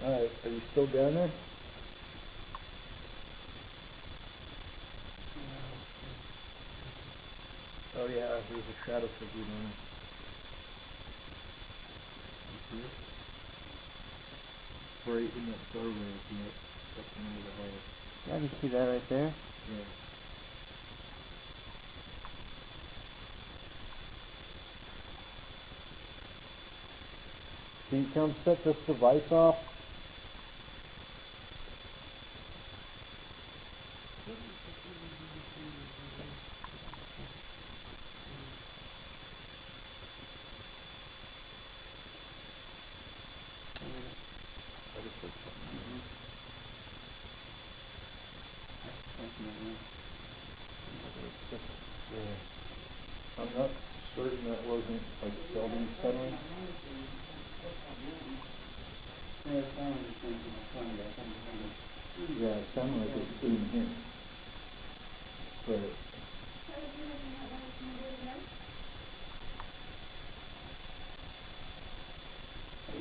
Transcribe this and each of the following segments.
Alright, are you still down there? Oh yeah, there's a shadow figure down there. You see it? Right in that doorway at the end of the hallway. Yeah, I can see that right there. Yeah. Can you come set this device off? Yeah. I'm not certain that wasn't like Sheldon settling. Yeah, it sounded like it came here. But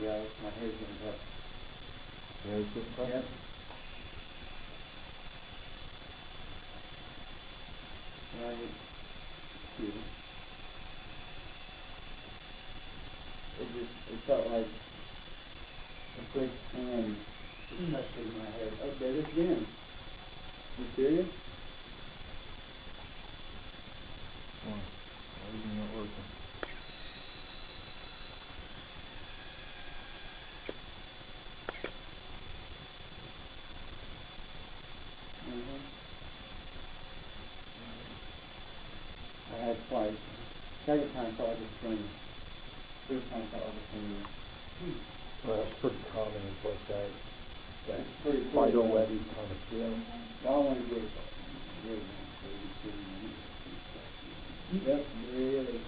Yeah, my hair's getting cut. yeah, it's just Yep. Right. It felt like a quick hand touching my head. Oh, there it is again. You serious? why is it not working? I had twice. Second time felt like a spring. Third time felt like a finger. Well, that's pretty common. It's like that. That's pretty Vital wetty kind of feeling. All I want to do is yep, really.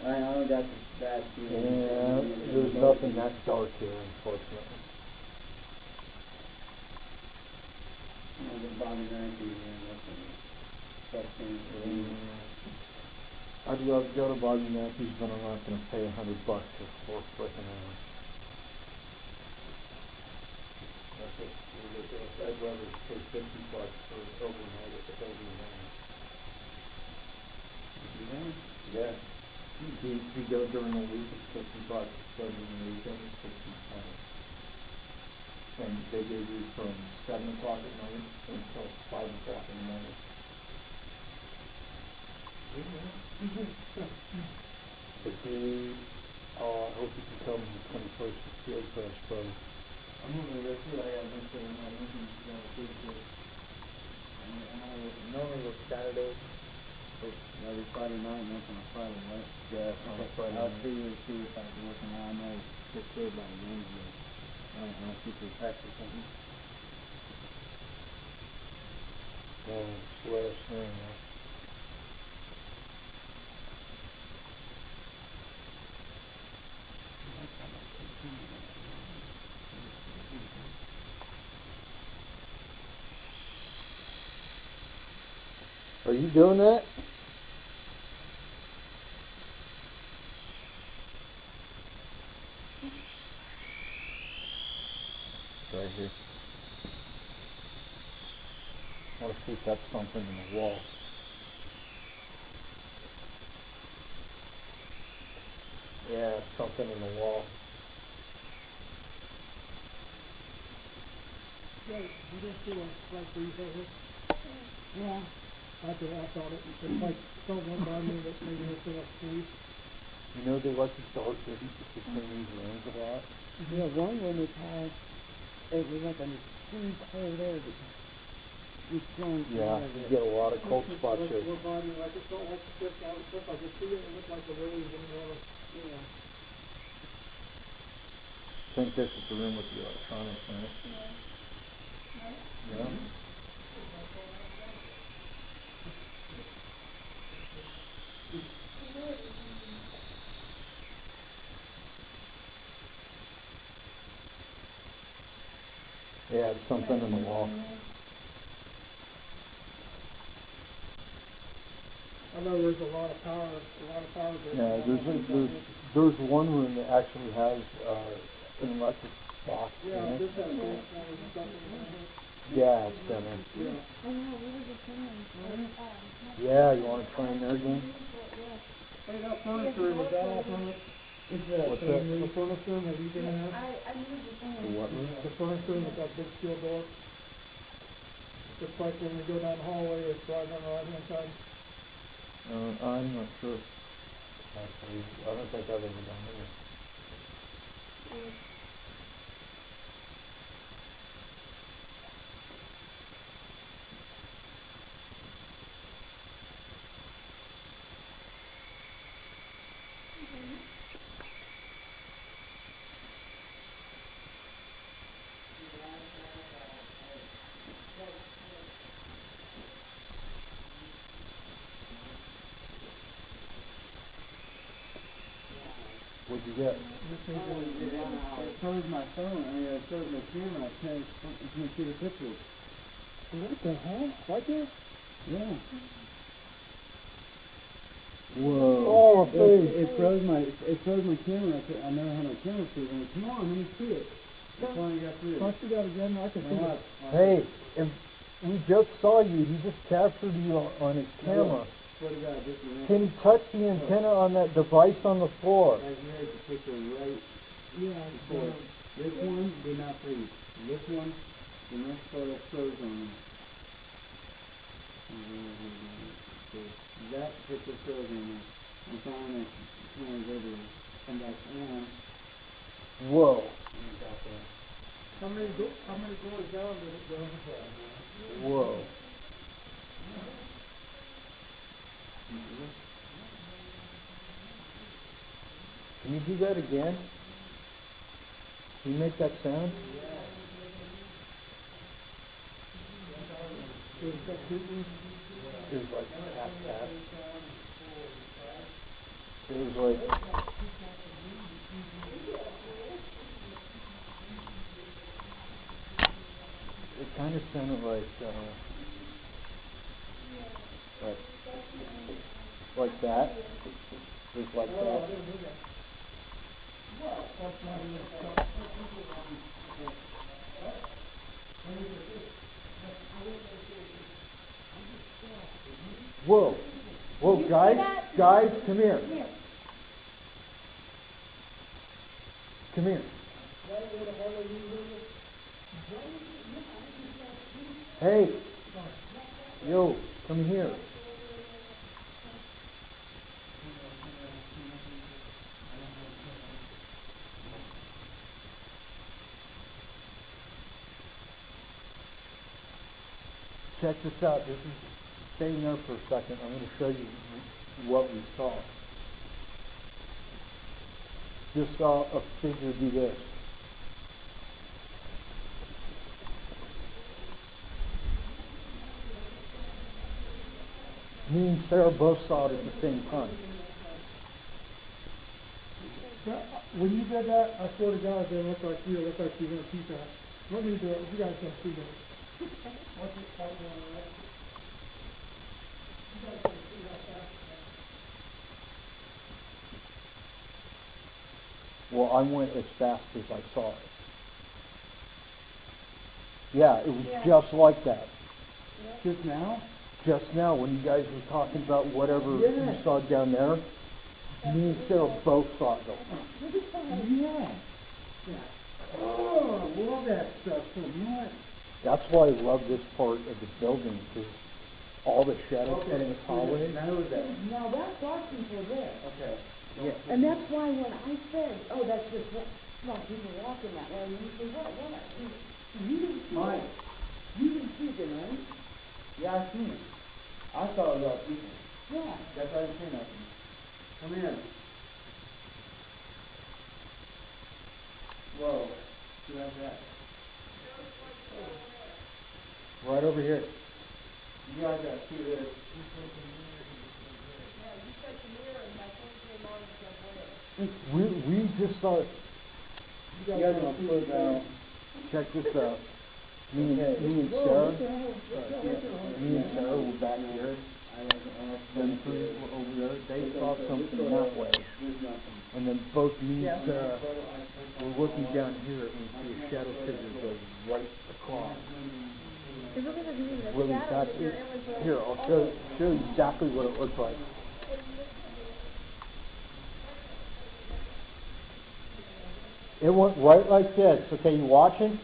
I only got the bad feeling. Yeah, there's nothing that dark here, unfortunately. The Bobby Knife I'd love to go to Bobby Matthews, but I'm not going to pay $100 for 4 freaking hours. That's just ridiculous. I'd rather pay $50 for overnight at the Hilton Manor. Yeah. If you go during the week, it's $50. During the weekend, it's $60. And they give you from 7 o'clock at night until 5 o'clock in the morning. But dude, I hope you can come on the 21st for Field Crash, bro. I'm gonna go too. I got nothing in my meeting to go to. I normally work Saturdays. Every Friday night, and that's on a Friday, right? Yeah, on a Friday I'll night. see if I can work on that. I know it's good by Wednesday. I'll keep you text or something. It's the last thing, man. Are you doing that? Right here. I want to see if that's something in the wall. Yeah, something in the wall. Yeah, you just see like these right here? Yeah. I thought it was just like, don't look by me, but maybe it's like sleep. You know they like to start with the Chinese rooms a lot. Yeah, one room it was like a huge hole there that it's going Yeah, out of you it. get a lot of cold It's spots like, here. We're bonding, like, it's not like stripped out and stuff, I just see it and it looks like the rays and whatever. Yeah. I think this is the room with the electronics in it. Yeah. Yeah, it's something in the wall. I know there's a lot of power there. Yeah, there's one room that actually has an electric box in Yeah, it. this has transformers and stuff in there. Gas center. Yeah. Yeah, you want to try in there again? Hey, that furniture, was that all furniture? It's What's that? The furnace room, have you been in there? The what room? The furnace room with that big steel door. Just like when you go down the hallway, it's right on the right hand side. I'm not sure. Actually, I don't think I've ever done it. What'd you get? It shows my phone, it shows my camera, I can't see the pictures. What the hell? Right there? Yeah. Whoa. Oh, It froze my camera, I never had my camera free, and come on, let me see it. That's why I got through. Can I see that again? I can see it. Hey, if we just saw you. He just captured you on his camera. Swear to God, this is Can you touch the antenna on that device on the floor? right here is the picture right Yeah, before. This one did not freeze. This one, the next photo froze on me. That picture froze on me. I'm trying to go to come back in. Whoa. How many doors down did it go? Whoa. Can you do that again? Can you make that sound? It was like tap tap. It was like it kind of sounded like that. It was like that. Whoa. Whoa, guys, come here. Come here. Hey. Yo, come here. Check this out. This is staying there for a second. I'm going to show you what we saw. Just saw a figure do this. Me and Sarah both saw it at the same time. When you did that, I swear to God, it didn't look like you. It looked like you were going to see that. Let me do it. You guys can see that. Watch it start going on that. You guys can see that fast. Well, I went as fast as I saw it. Yeah, it was just like that. Just now? Just now, when you guys were talking about whatever you saw down there, me and Sarah both saw it. Yeah. Oh, I love that stuff so much. That's why I love this part of the building, because all the shadows in this hallway. Now that's darkness for there. Okay. Yeah. And that's why when I said, oh, that's just not people walking that way, and you say, what? You didn't see it. You didn't see it, right? Yeah, I seen it. I thought it was all people. Yeah. That's why I didn't say nothing. Come here. Whoa. Who has that? Right over here. You guys gotta see this. We just saw it. You guys gonna put it down. Check this out. Me and Sarah were back here. Them three were over there. They saw something that way. And then both me and Sarah were looking down here and we see a shadow figure go right across. If we're gonna be in the Really shadows, back if your inventory. here, I'll show you exactly what it looks like. It went right like this. Okay, you watching?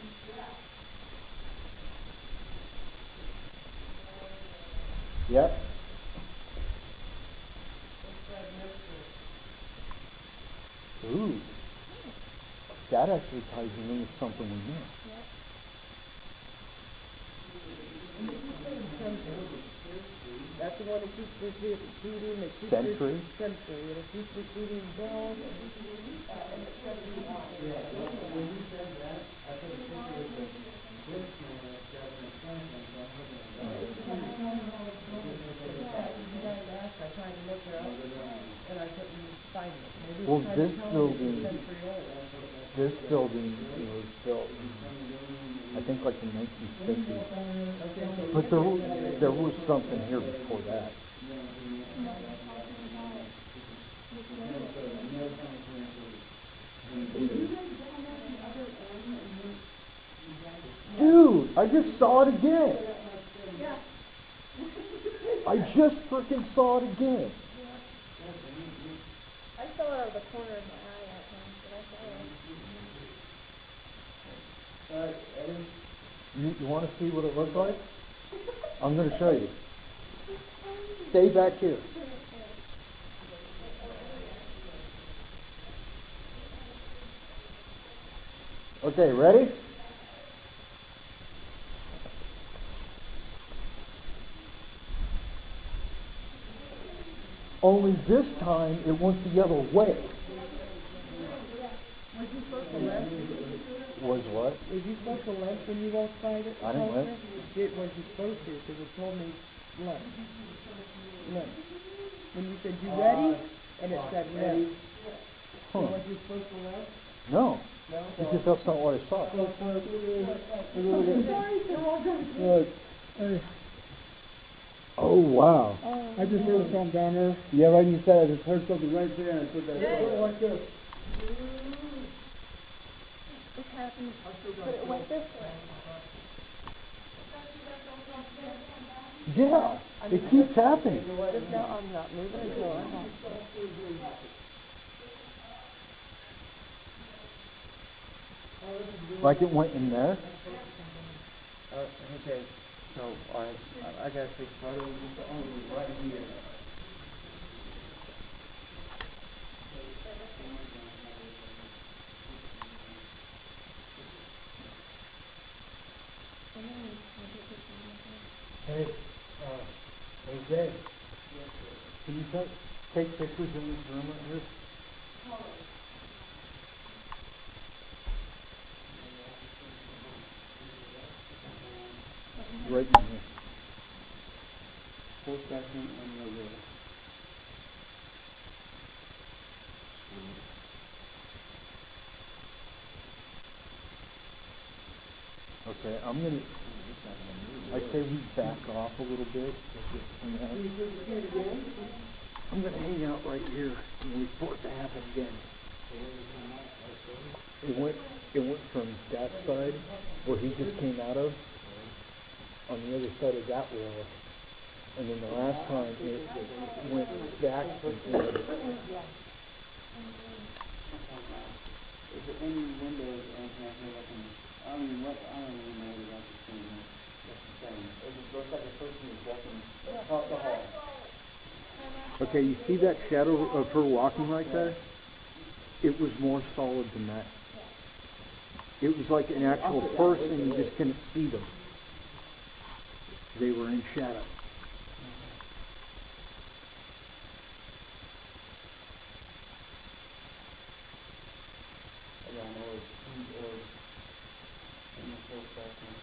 Yep. Ooh. That actually ties you in with something we know. That's the one that keeps receding, that keeps Century? Century, and it keeps receding down, and it's When you said that, I thought it was the businessman that got the Samsung, so I'm looking at that. I tried to look it up, and I couldn't find it. Maybe Well, it's trying this to tell me building, it's century old. this building was built, I think, like in 1950s. But there was something here before that. Dude, I just saw it again. I just freaking saw it again. I saw it out of the corner of my eye at times, but I saw it. Alright, Eddie? You want to see what it looks like? I'm going to show you. Stay back here. Okay, ready? Only this time it went the other way. Was you supposed to left? Was what? Was you supposed to left when you walked by it? I didn't left. It was you supposed to, because it told me left. Left. When you said, you ready? And it said left. Huh. Was you supposed to left? No. Because that's not what I saw. Oh, wow. I just heard something down there. Yeah, right, you said, I just heard something right there, and I put that. Like this. It happened, but it went this way. Yeah, it keeps happening. Just now, I'm not moving until I have to. Like it went in there. Okay, so, I gotta take photos of the only right here. Hey, Jay, can you take pictures in this room right here? Right in here. Full spectrum and regular. Okay, I say we back off a little bit. I'm gonna hang out right here and wait for it to happen again. It went from that side where he just came out of, on the other side of that wall, and then the last time it went back and forth. Is there any windows or anything out here looking? I don't even know about this thing. That's the same. It just looks like a person is walking across the hall. Okay, you see that shadow of her walking right there? It was more solid than that. It was like an actual person, you just couldn't see them. they were in shadow. Yeah, I know it's heat or in the full spectrum.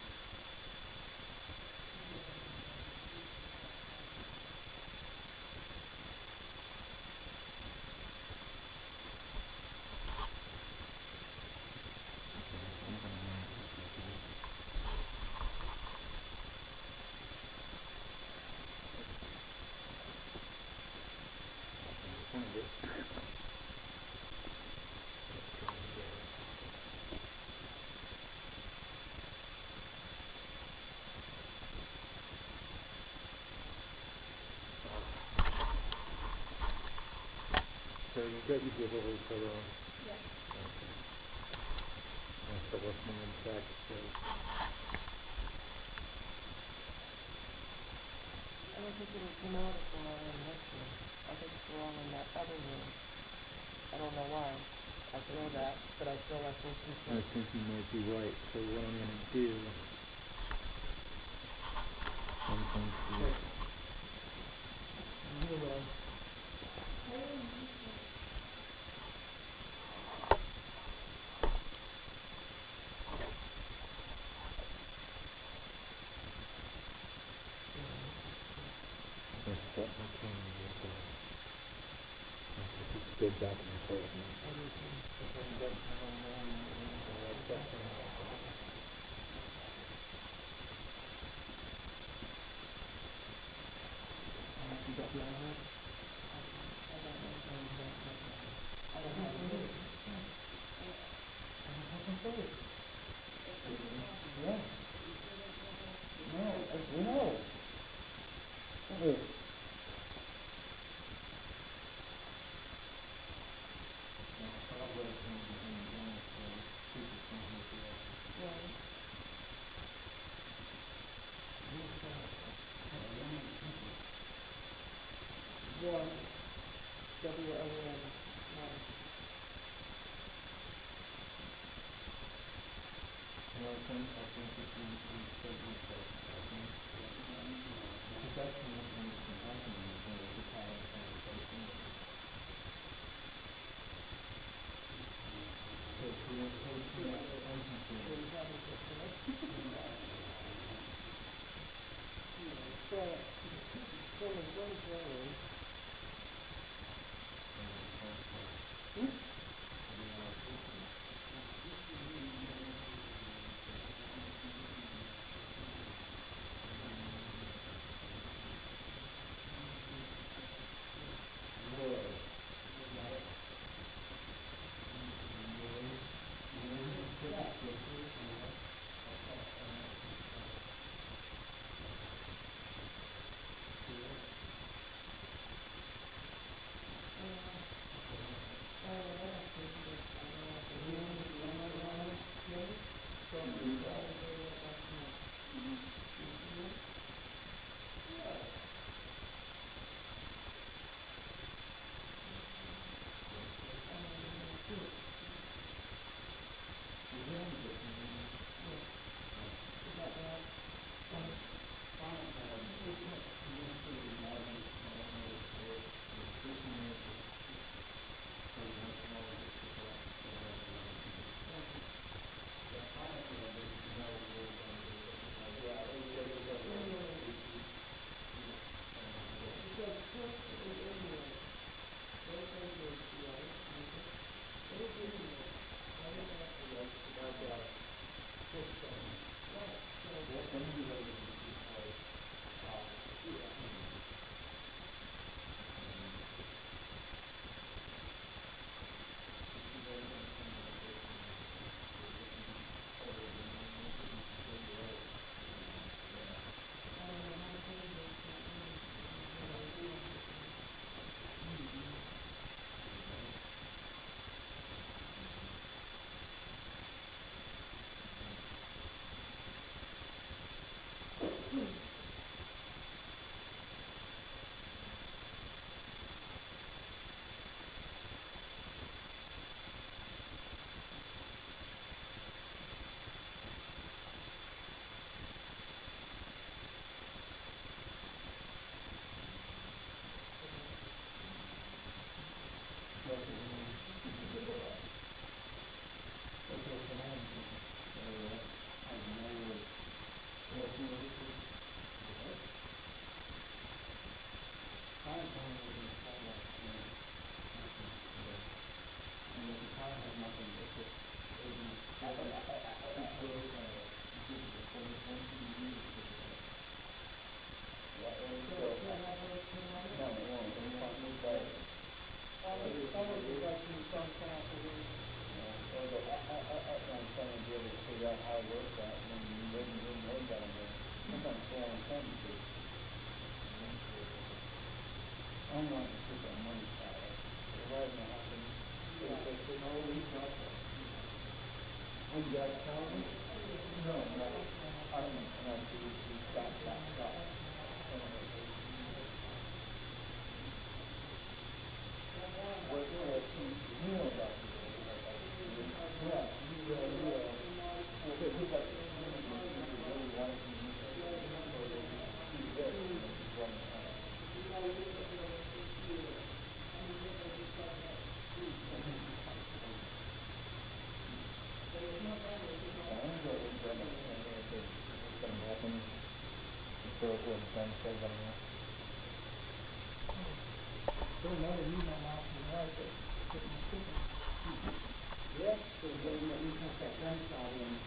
So you got your giveaway cover on? Yeah. Okay. I'll start working on the back. I don't think it'll come out if we're all in this room. I think we're all in that other room. I don't know why. I feel that, but I feel like we're too I close. think you might be right. So what I'm going to do, I'm going to set my camera with that. I'll put this big back in the front.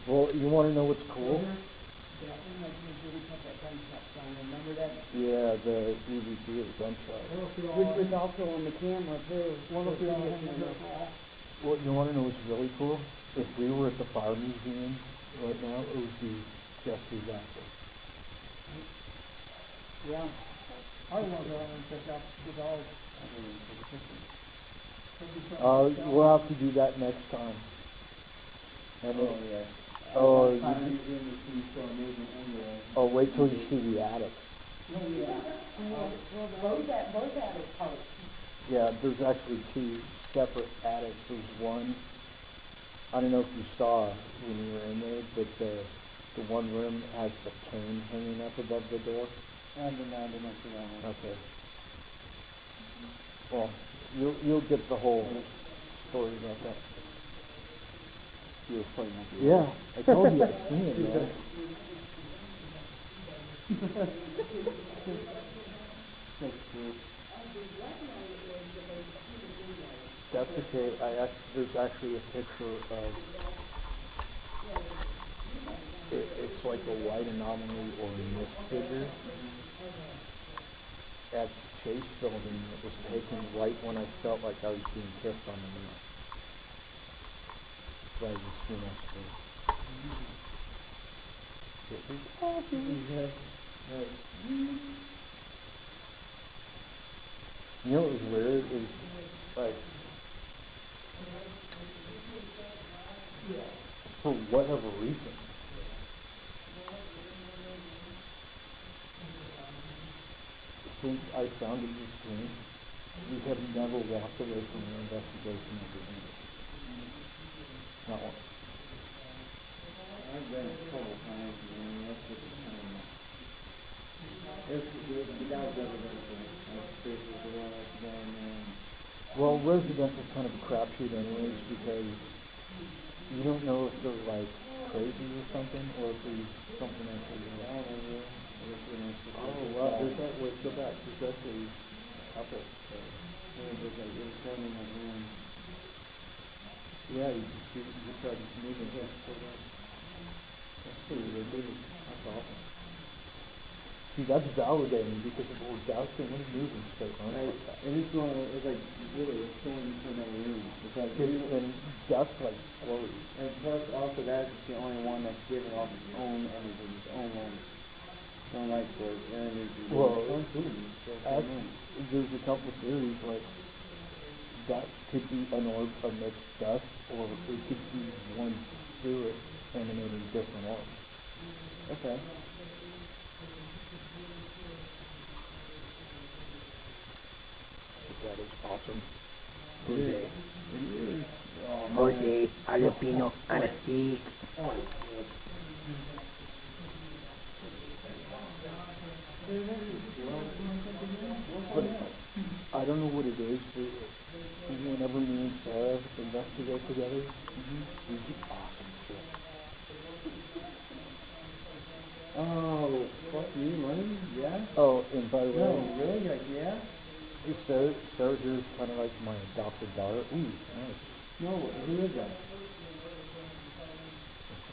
Well, you want to know what's cool? Yeah, the EVP of the gunshot. Which was also on the camera too. Well, you want to know what's really cool? If we were at the Fire Museum right now, it would be just exactly. Yeah. I want to go out and check out the dogs. We'll have to do that next time. And wait till you see the attic. Yeah, there's actually two separate attics. There's one, I don't know if you saw when you were in there, but the one room has the cane hanging up above the door. Okay. Well, you'll get the whole story about that. Yeah, I told you I'd seen it, man. That's okay. There's actually a picture of it's like a white anomaly or a mist figure at Chase Building. It was taken right when I felt like I was being kissed on the mouth by the semester. It was awesome. You know what was weird? It was like, for whatever reason, since I found it this screen, we have never walked away from an investigation of the image. Not once. I've been a couple times, and that's just kind of. Well, residential's kind of a crapshoot anyways, because you don't know if they're like crazy or something, or if there's something actually going on. Oh, wow, there's that, wait, go back, there's actually up it. Yeah, you tried moving here. That's pretty ridiculous. That's awesome. See, that's validating, because if it were dousing, it wouldn't move in straight line like that. And it's going, it's like, really, it's going into another room. It's like, And dust like flows. and plus, also, that's the only one that's giving off its own energy, its own light. Its own light source, and Well, there's a couple theories, like, that could be an orb amidst dust, or it could be one spirit emanating different orbs. Okay. That is awesome. It is. Jorge, jalapeno, anastic. But I I don't know what it is, but whenever me and Sarah investigate together, we get awesome shit. Oh, fuck you, money? Yeah? Oh, and by the way, No, really? Like, yeah? Sarah here is kind of like my adopted daughter. Ooh, nice. No, who is that?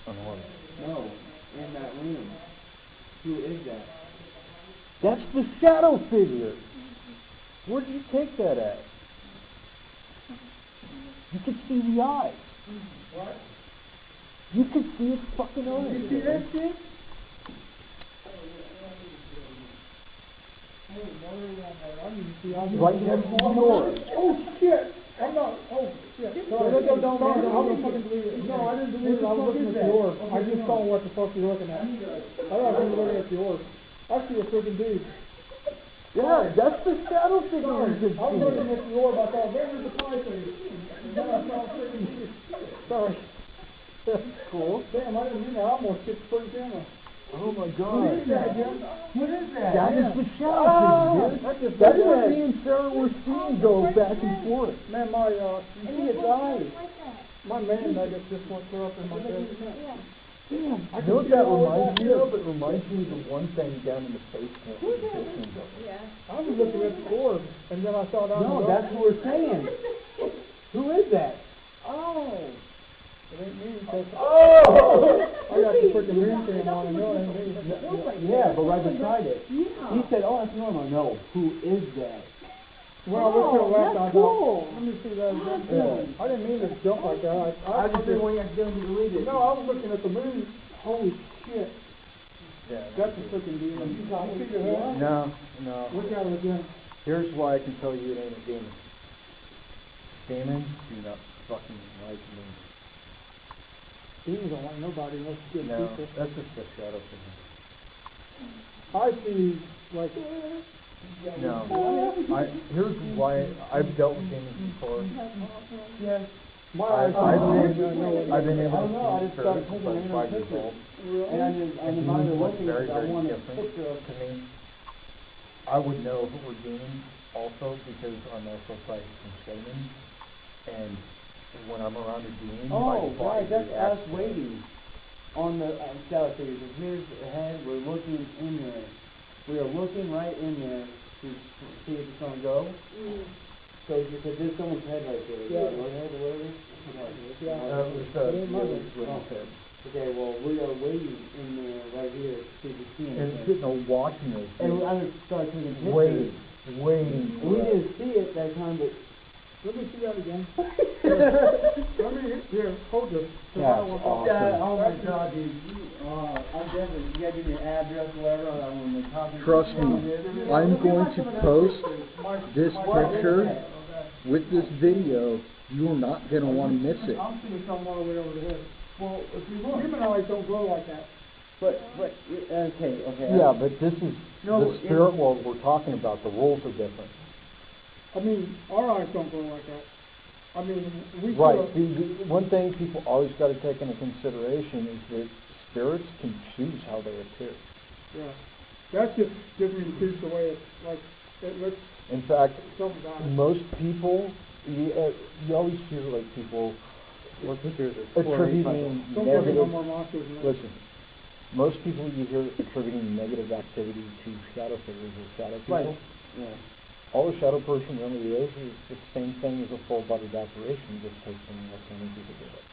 On what? No, in that room. Who is that? That's the shadow figure. Where did you take that at? You could see the eyes. What? You could see its fucking eyes. You see that shit? Right next to yours. Oh shit! I'm not. Oh shit! Sorry. Don't. I didn't fucking believe it. No, I didn't believe it. I was looking at yours. I just saw what the fuck you're looking at. I thought you were looking at yours. I see a freaking dude. Yeah, that's the shadow figure. Sorry. You could I was see. looking at yours. I thought, there's the pie thing. Then I saw freaking dude. Sorry. That's cool. Damn, I didn't mean that. I almost hit the freaking camera. Oh my What god. is that, Jim? What is that? That is the shadow figure. That's That's what me and Sarah were seeing go back and forth. Man, my, you see its eyes. My man nuggets just went clear up in my bed. Damn, I You know what can see that all reminds me that. of? It reminds me of the one thing down in the basement. I was looking at the orb, and then I saw down No, the that's what we're saying. Who is that? Oh. It ain't me, because Oh! I got the freaking ring cam on, and no, it ain't me. Yeah, but right beside it. He said, oh, that's normal. No, who is that? When I looked to the left, I cool. thought, let me see that again. I didn't mean to jump like that. I just didn't want you to delete it. No, I was looking at the moon. Holy shit. Yeah. That's a freaking demon. You see your head? No. Look at it again. Here's why I can tell you it ain't a demon. Demons do not fucking like me. Demons don't like nobody unless you get No, people. that's just a shadow figure. I see, like, No. Here's why I've dealt with demons before. yes. My I've eyes been able I to don't know, I see just started spirits taking since I was 5 years pictures. old. And I just, And I'm demons not look looking very, because I very want a different picture of to me. I would know if it were demons also because I'm also practicing from shamans. And when I'm around a demon, Oh, my body right, that's us reacts. waiting on the shadow figures. And here's the head, we're looking in there. We are looking right in there to see if it's going to go. So, because there's someone's head right there. Yeah. Your head or whatever? Yeah. It was Okay. Okay, well, we are waiting in there right here to see if we see And anything. sitting there watching this. And I would start taking pictures. Waiting. We didn't see it that time, but let me see that again. Let me, here, hold this. That's awesome. oh my god, dude. I'm definitely, you gotta give me an address or whatever on the copy. Trust me, I'm going to post this picture with this video. You are not going to want to miss it. I'm seeing something all the way over the head. Well, if you look. Human eyes don't glow like that. But, okay. Yeah, but this is No, the spirit world we're talking about. The rules are different. I mean, our eyes don't glow like that. I mean, we Right. feel- The one thing people always got to take into consideration is that spirits can choose how they appear. Yeah. That just gives me the creeps the way it looks In fact, something about it. most people, you always hear like people attributing Don't give me no negative. more monsters than that. Listen, most people you hear attributing negative activity to shadow figures or shadow people. Right. Yeah. All a shadow person really is the same thing as a full-bodied apparition, just takes some less energy to do it.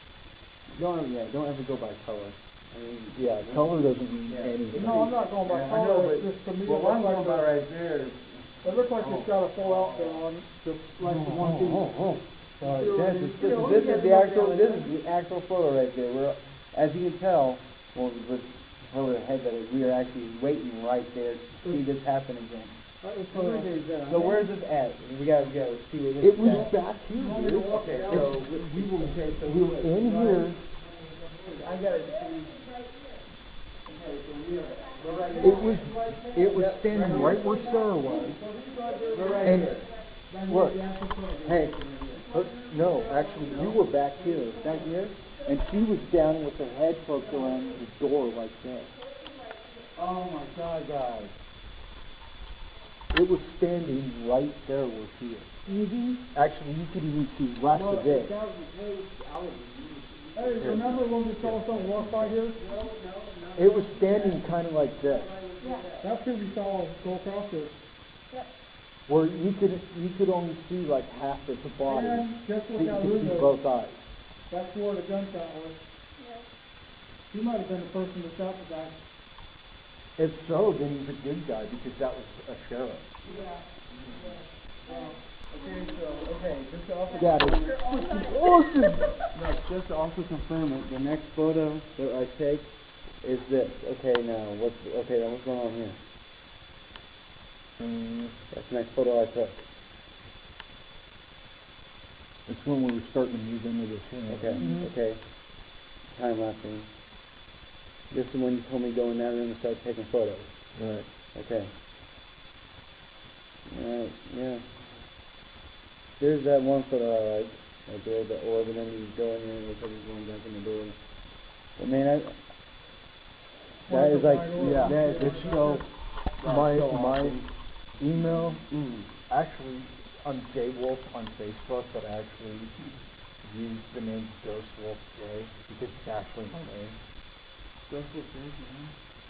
Don't ever go by color. I mean, Yeah, color doesn't mean Yeah. anything. No, I'm not going by I color, know, it's but just to me, well, it what I'm looks going like by right there is. it looks like it's got a full outfit on, just like the one piece. This is the actual photo right there. We're, as you can tell, well, with her head that we are actually waiting right there to see this happen again. So where's this at? We gotta see where this It is was at. back here. Okay, so We were in here. I gotta see. It was standing right where Sarah was. And look, hey, look, no, actually, you were back here, and she was down with her head poked around the door like that. Oh my God, guys. It was standing right there where he is. Actually, you could even see less of it. Hey, remember when we saw someone walk by here? It was standing kind of like this, That's who we saw go across it. where you could only see like half of the body. And guess what You that could room see is? both eyes. That's where the gunshot was. He might have been the person that shot the guy. If so, then he's a good guy because that was a sheriff. Just to also That is freaking awesome. no, just to also confirm it, the next photo that I take is this. Okay, now what's going on here? That's the next photo I took. It's when we were starting to move into this room. Okay. Time lapsing. This is when you told me to go in that room and start taking photos. Right. Okay. Yeah. There's that one photo I like. Right there, the orb, and then you go in there and look like he's going back in the door. But man, that is like, Yeah, that is it's so, my awesome. email, actually, on J Wolf on Facebook, that I actually used the name Ghost Wolf J, because it's actually my name. Ghost Wolf J, man.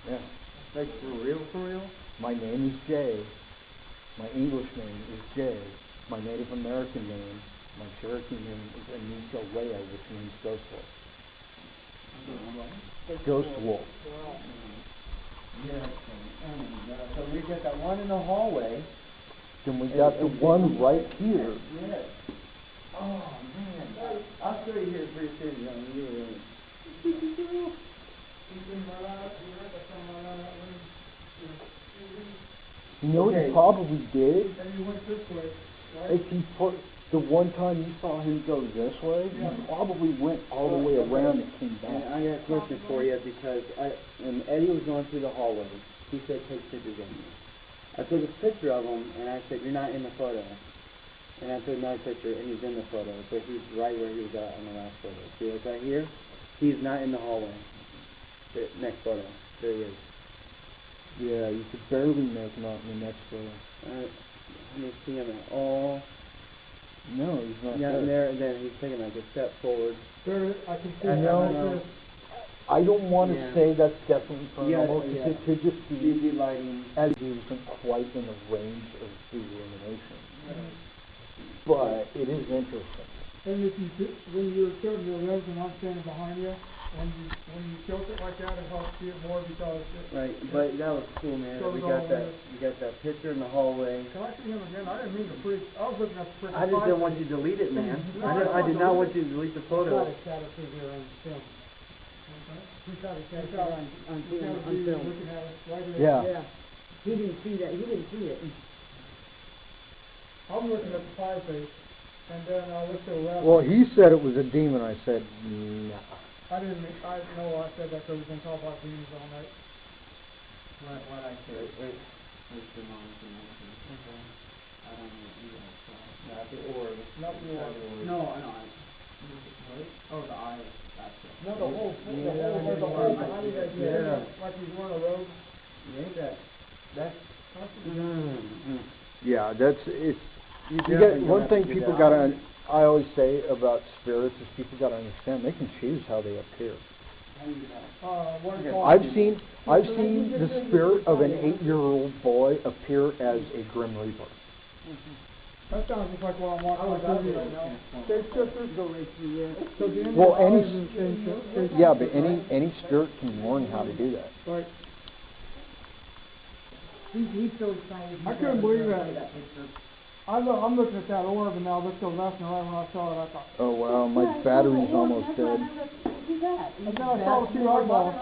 Yeah. Like, for real? My name is Jay. My English name is Jay. My Native American name, my Cherokee name is Anissa Wea, which means Ghost Wolf. Ghost Wolf. Yeah. So we got that one in the hallway. Then we got the one right here. Yes. Oh, man. I'll show you here pretty soon, young. You know what he probably did? And you went this way, right? If he put, the one time you saw him go this way, he probably went all the way around and came And back. I got a question for you because when Eddie was going through the hallway, he said take pictures of me. I took a picture of him and I said, you're not in the photo. And I took another picture and he's in the photo, but he's right where he was at on the last photo. See, like right here, he's not in the hallway. The next photo, there he is. Yeah, you could barely make him out in the next photo. Let me see him at all. No, he's not Yeah, there. and then he's taking like a step forward. There, I can see I it. know. I don't want to Yeah. say that's definitely Yeah, paranormal, because yeah. it could just be UV lighting. as he wasn't quite in the range of the illumination. But it is interesting. And if you when you're tilting your legs and I'm standing behind you, when you tilt it like that, it helps see it more because Right, but that was cool, man. Shows We all got that. this. We got that picture in the hallway. Can I see him again? I didn't mean to freak. I was looking at the freaking I just didn't want you to delete it, man. I did not want you to delete the photo. Got a shadow figure on film. He's got a It's shadow on film. looking at it right here. Yeah. He didn't see that. He didn't see it. I'm looking at the fireplace, and then I looked to the left. Well, he said it was a demon. I said, nah. I didn't know I said that because we've been talking about demons all night. What I said. Where's the non-information? I don't know what you guys saw. Not the orb. Not the orb. No, I know. Oh, the eye. That's it. No, the whole, Yeah. like he's wearing a robe. That's. Yeah, it's. You definitely get don't one have thing to do people that. gotta. I always say about spirits is people gotta understand they can choose how they appear. What Okay. it called? I've seen the spirit of an 8-year-old boy appear as a Grim Reaper. That sounds just like what I'm watching on TV right now. Go right through there. So the Well, eyes is changed. Yeah, but any spirit can learn how to do that. Right. He's so excited. I couldn't believe that. I'm looking at that orb and now looked to the left and right when I saw it. I thought, Oh wow, my battery's almost dead. Who's that? and then I saw the two eyeballs.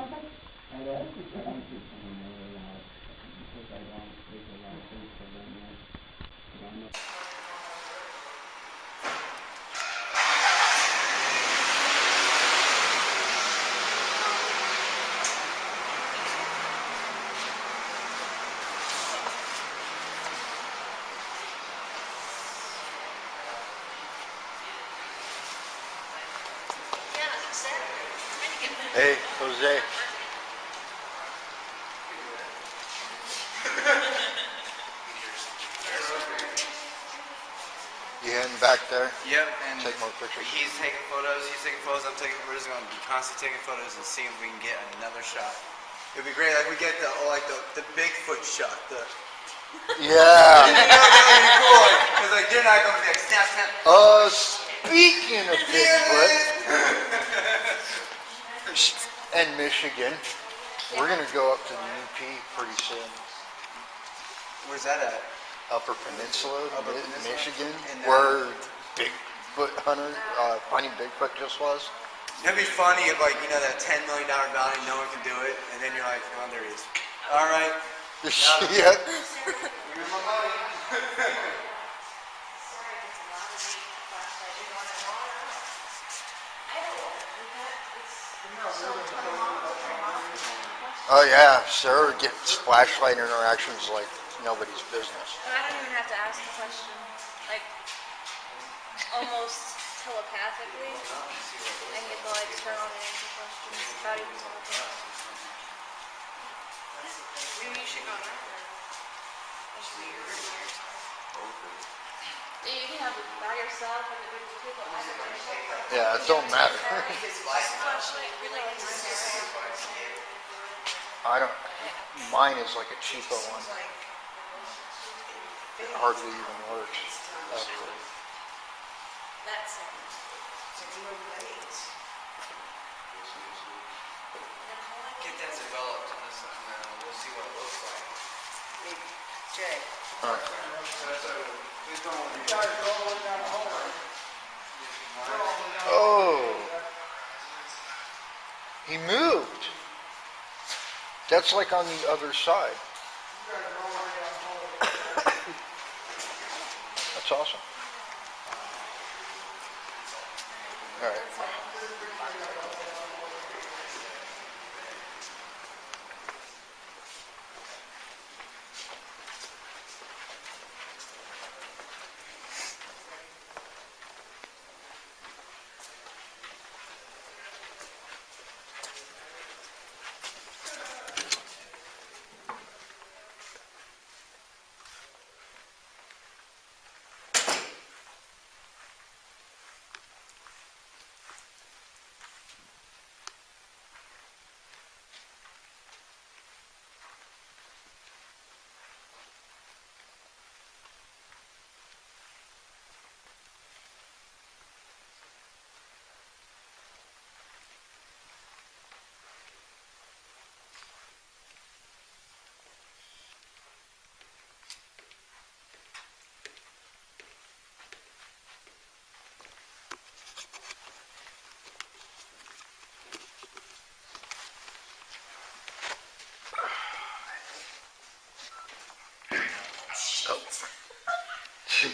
Hey, Jose. You heading back there? Yep, and Take more pictures. he's taking photos, I'm taking, we're just going to be constantly taking photos and seeing if we can get another shot. It'd be great, like we get the Bigfoot shot, Yeah. that would be cool, because like they're not going to be like, snap, snap. Speaking of Bigfoot and Michigan, we're gonna go up to the UP pretty soon. Where's that at? Upper Peninsula, Michigan, And, where Bigfoot hunter, finding Bigfoot just was. It'd be funny if like, you know, that $10 million bounty, no one can do it, and then you're like, oh, there he is. All right. Yeah. Here's my money. Oh yeah, Sarah gets flashlight interactions like nobody's business. And I don't even have to ask the question, like, almost telepathically, I can get the lights turn on and answer questions without even talking. Maybe you should go on record. That should be your review or something. You can have it by yourself and the group of people. Yeah, it don't matter. Flashlight really gets I don't. Mine is like a cheapo one. It hardly even works. Actually. That's it. Get that developed, and we'll see what it looks like. Jay. Oh, he moved. That's like on the other side. That's awesome. All right.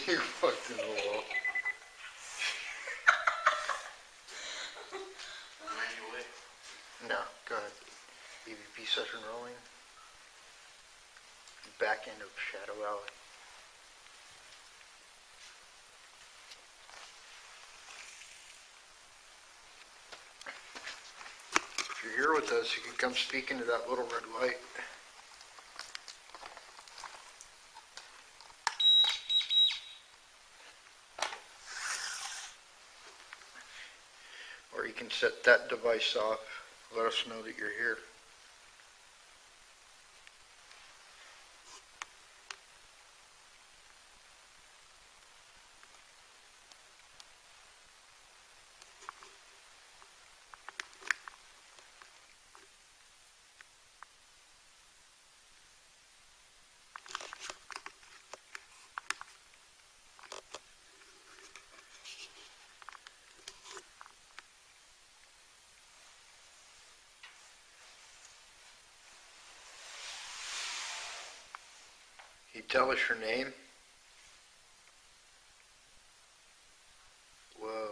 You fucking wall. No, go ahead. EVP session rolling. Back end of Shadow Alley. If you're here with us, you can come speak into that little red light. Or you can set that device off. Let us know that you're here. You tell us your name? Whoa.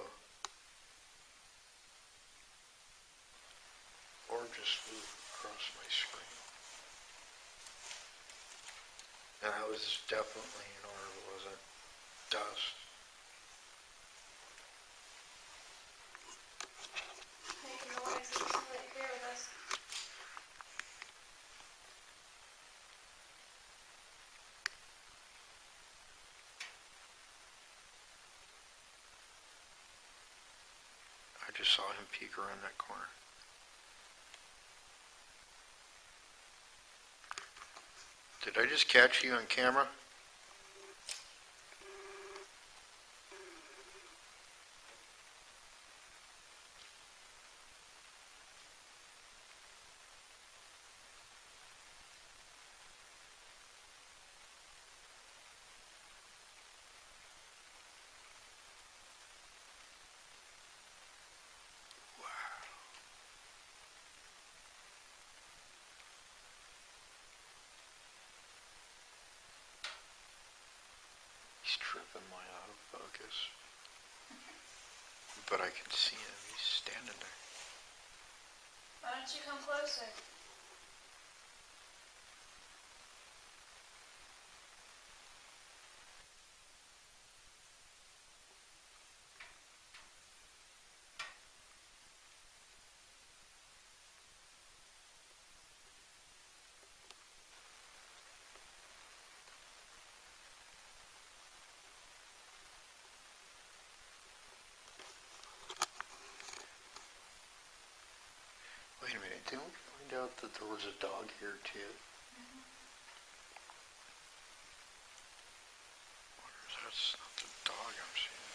Or just flew across my screen. And that was definitely an orb, it wasn't dust. Making noise, so just let you bear with us. just saw him peek around that corner. Did I just catch you on camera? He's tripping my autofocus. But I can see him. He's standing there. Why don't you come closer? Wait a minute, didn't we find out that there was a dog here too? Wonder if that's not the dog I'm seeing.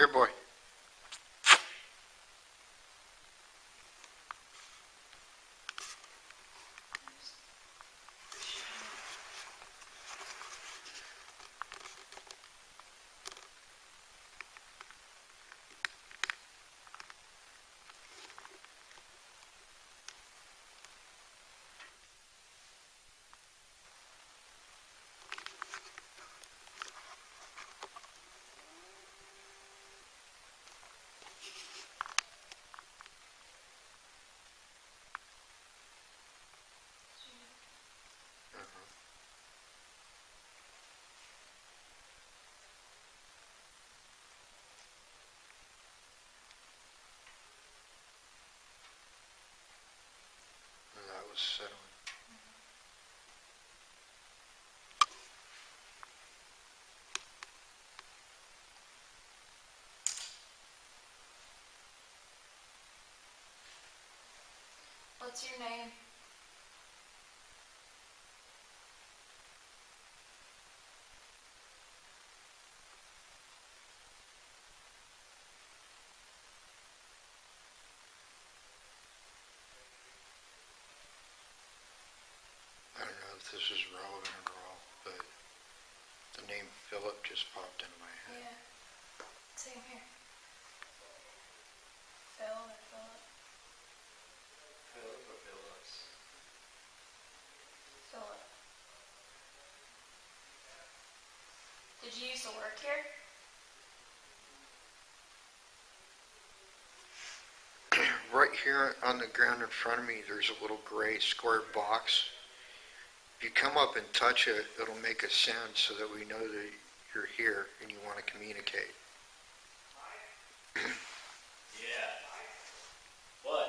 Here, boy. That was settling. What's your name? I don't know if this is relevant at all, but the name Philip just popped into my head. Yeah. Same here. Phil or Philip? Philip or Phillips? Philip. Did you used to work here? Right here on the ground in front of me, there's a little gray square box. If you come up and touch it, it'll make a sound so that we know that you're here and you want to communicate. Yeah. What?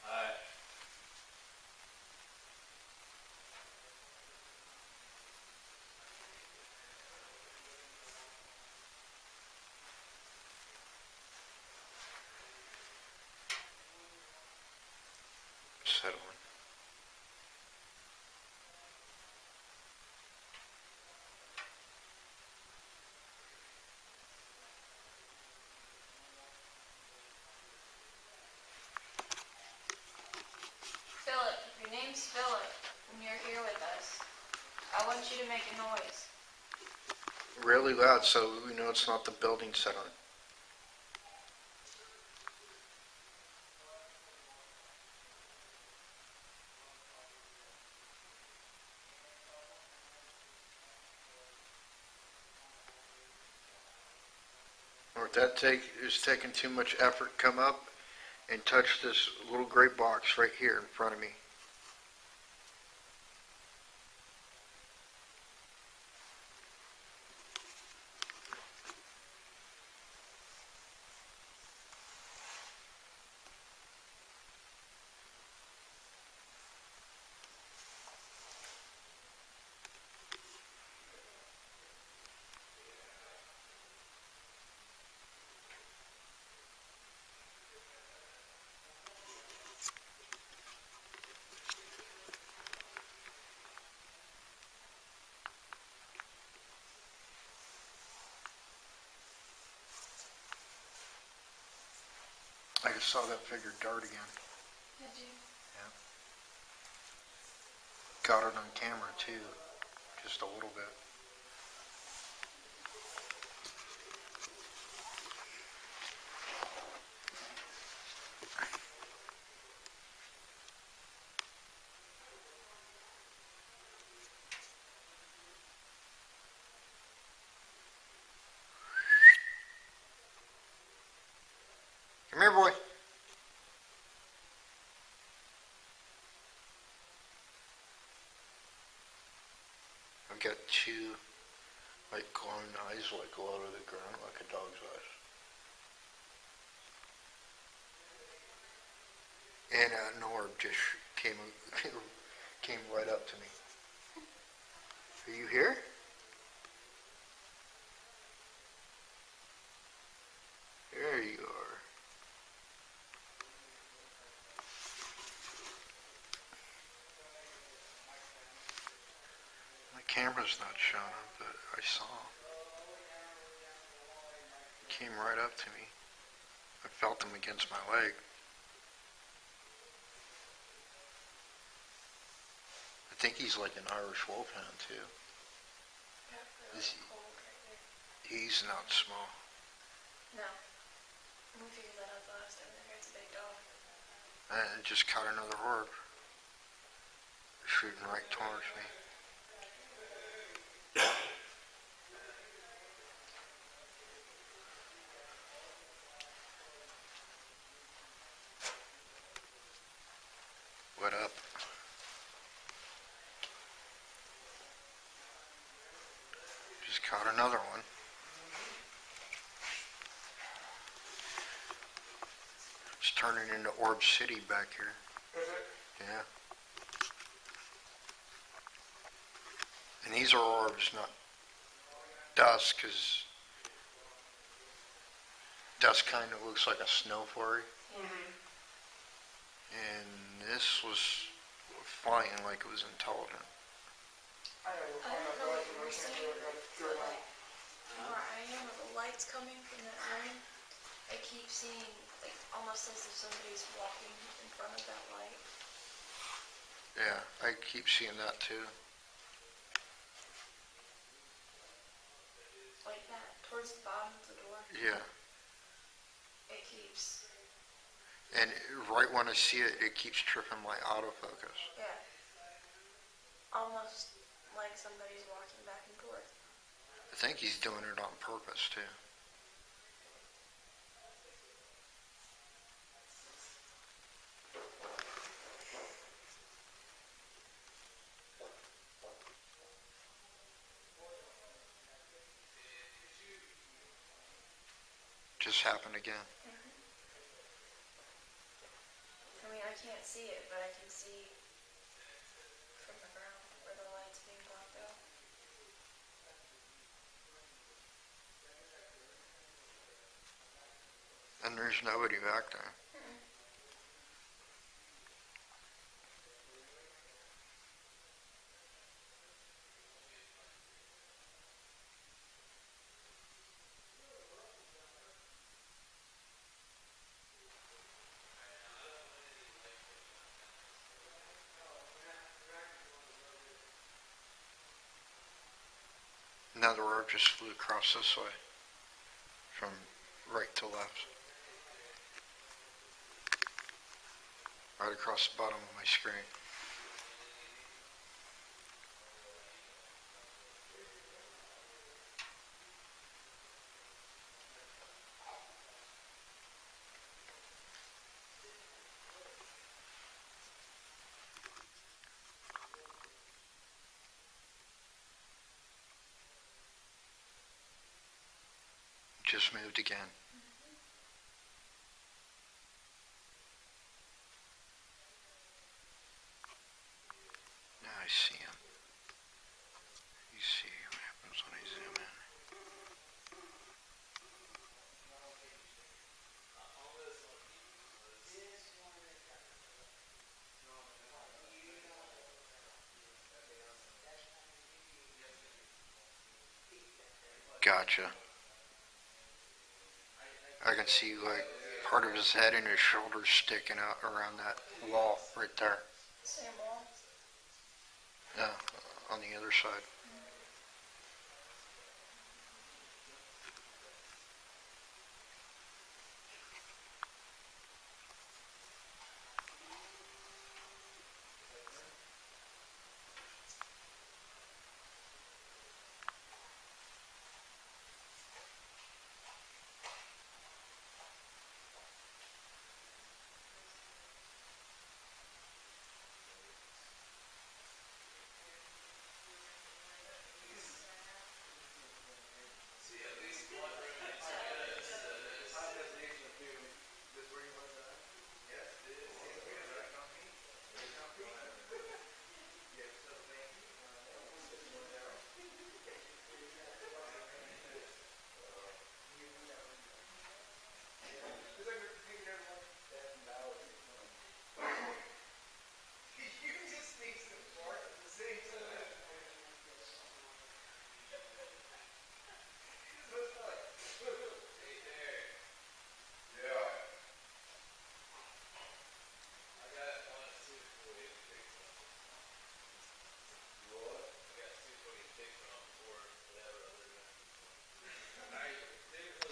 Alright. Settling. Philip, if your name's Philip and you're here with us, I want you to make a noise. Really loud so we know it's not the building settling. Or if that is taking too much effort, come up and touch this little gray box right here in front of me. I just saw that figure dart again. Did you? Yeah. Got it on camera too, just a little bit. Come here, boy. I've got two, like, glowing eyes, like, low to the ground, like a dog's eyes. And an orb just came right up to me. Are you here? There you are. My camera's not showing up, but I saw him. He came right up to me. I felt him against my leg. I think he's like an Irish wolfhound too. Yeah, Is that's he- cold right there. He's not small. No. We figured that out the last time we were here. It's a big dog. And it just caught another orb. Shooting right towards me. What up? Just caught another one. It's turning into Orb City back here. Is it? Yeah. And these are orbs, not dust, because dust kind of looks like a snow flurry. Mm-hmm. And this was flying like it was intelligent. I don't I don't know what you were saying, but Sure. like, from where I am, with the lights coming from that room, I keep seeing, like, almost as if somebody's walking in front of that light. Yeah, I keep seeing that too. Like that, towards the bottom of the door. Yeah. It keeps, And right when I see it, it keeps tripping my autofocus. yeah. Almost like somebody's walking back and forth. I think he's doing it on purpose too. Just happened again. I mean, I can't see it, but I can see from the ground where the light's being blocked out. And there's nobody back there. Another orb just flew across this way, from right to left. Right across the bottom of my screen. Just moved again. Now I see him. You see what happens when I zoom in. Gotcha. I can see like part of his head and his shoulders sticking out around that wall right there. Same wall. Yeah, on the other side.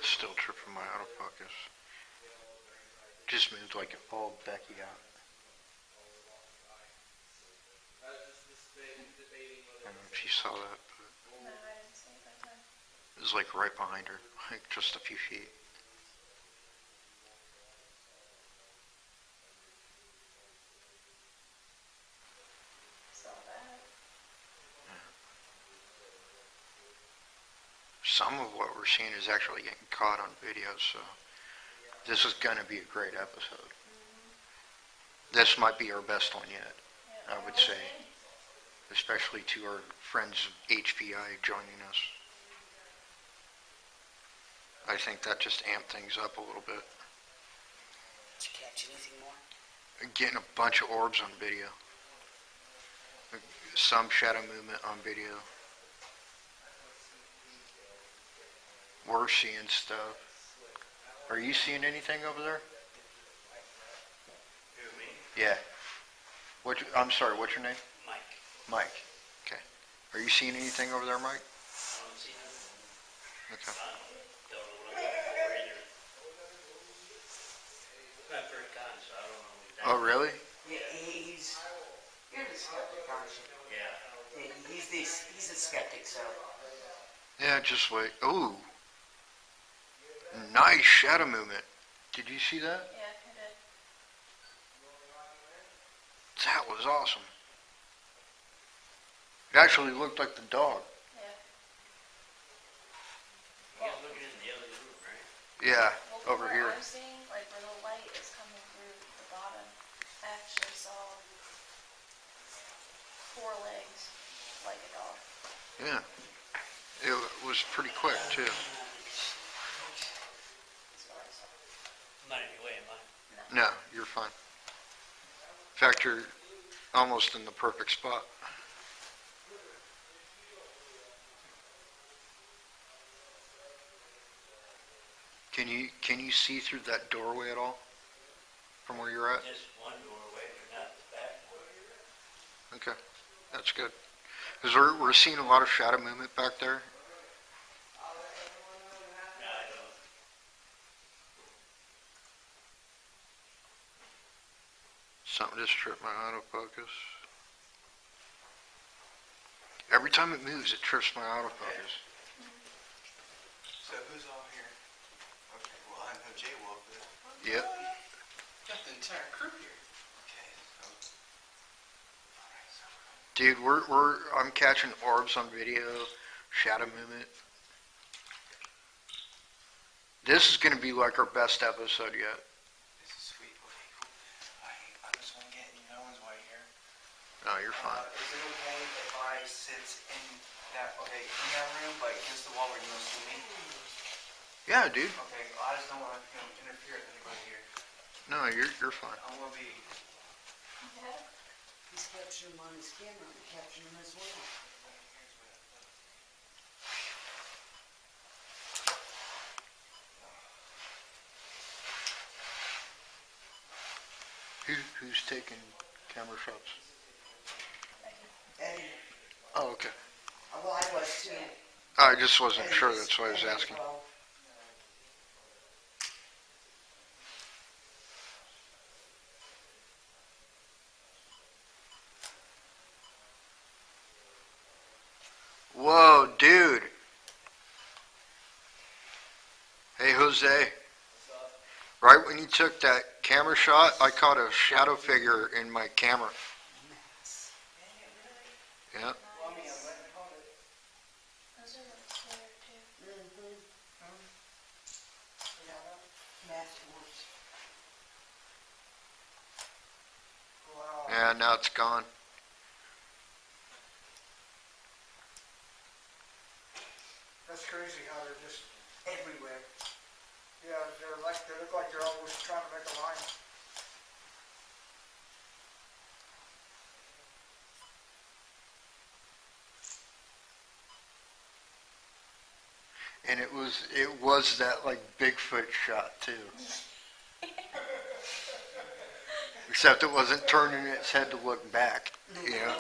Still tripping my autofocus. Just moved like it pulled Becky out. I don't know if she saw that, but No, I didn't see it that time. it was like right behind her, like just a few feet. It's not bad. Some of what we're seeing is actually getting caught on video, so this is going to be a great episode. This might be our best one yet, Yeah, I would say, especially to our friends of HPI joining us. I think that just amped things up a little bit. Did you catch anything more? Getting a bunch of orbs on video. Some shadow movement on video. We're seeing stuff. Are you seeing anything over there? Who, me? Yeah. I'm sorry, what's your name? Mike. Mike. Okay. Are you seeing anything over there, Mike? I don't see nothing. Okay. Don't know what I'm looking for either. Not very con, so I don't know exactly. Oh, really? Yeah, you're the skeptic, aren't you? Yeah. Yeah, he's a skeptic, so. Yeah, just wait. Ooh. Nice shadow movement. Did you see that? Yeah, I did. That was awesome. It actually looked like the dog. Yeah. You guys looking in the other room, right? Yeah, Well, from over where here. I'm seeing, like where the light is coming through the bottom, I actually saw 4 legs, like a dog. Yeah. It was pretty quick, too. That's what I saw. I'm not in your way, am I? No, you're fine. In fact, you're almost in the perfect spot. Can you see through that doorway at all? From where you're at? Just one doorway, but not the back one. Okay, that's good. Because we're seeing a lot of shadow movement back there. No, I don't. Something just tripped my autofocus. Every time it moves, it trips my autofocus. So who's all here? Okay, well, I know Jay Wolf is. Yep. Got the entire crew here. Okay, so. Dude, I'm catching orbs on video, shadow movement. This is going to be like our best episode yet. This is sweet. Okay, cool. I just want to get, no one's white here. No, you're fine. Is it okay if I sit in that, in that room, like against the wall where you don't see me? Yeah, dude. Okay, well, I just don't want to interfere with anybody here. No, you're fine. I want to be. Yeah. He's capturing him on his camera and capturing him as well. Who's taking camera shots? Eddie, Oh, okay. well, I was too. I just wasn't sure, Eddie that's why I was Eddie asking. well. Whoa, dude. Hey, Jose. Right when you took that camera shot, I caught a shadow figure in my camera. Yeah. Those are really scary too. Wow. Yeah, now it's gone. That's crazy how they're just everywhere. Yeah, they look like they're always trying to make a line. And it was that like Bigfoot shot too. Except it wasn't turning its head to look back, you know.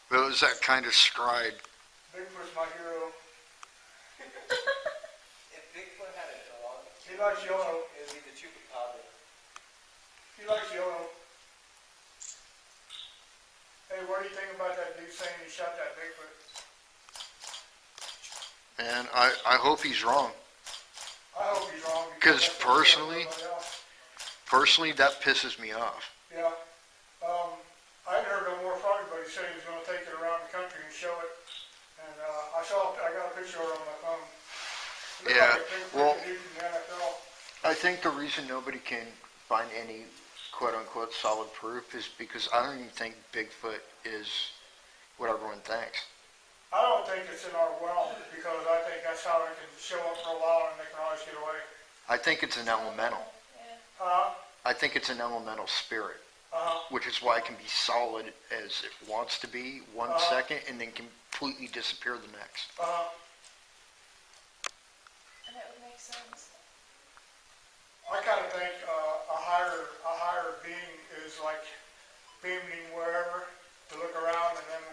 But it was that kind of stride. Bigfoot's my hero. If Bigfoot had a dog, He likes Yono. it would be the chupacabra. He likes Yono. Hey, what do you think about that dude saying he shot that Bigfoot? And I hope he's wrong. I hope he's wrong. Because that's what he personally, said to everybody else. personally, that pisses me off. Yeah. I hadn't heard no more from him, but he said he was gonna take it around the country and show it. And, I got a picture of it on my phone. It looked Yeah, like a Bigfoot well- dude from the NFL. I think the reason nobody can find any quote-unquote solid proof is because I don't even think Bigfoot is what everyone thinks. I don't think it's in our realm, because I think that's how they can show up for a while and they can always get away. I think it's an elemental. Uh, I think it's an elemental spirit, uh, which is why it can be solid as it wants to be 1 second and then completely disappear the next. And it would make sense. I kind of think a higher being is like beaming wherever to look around, and then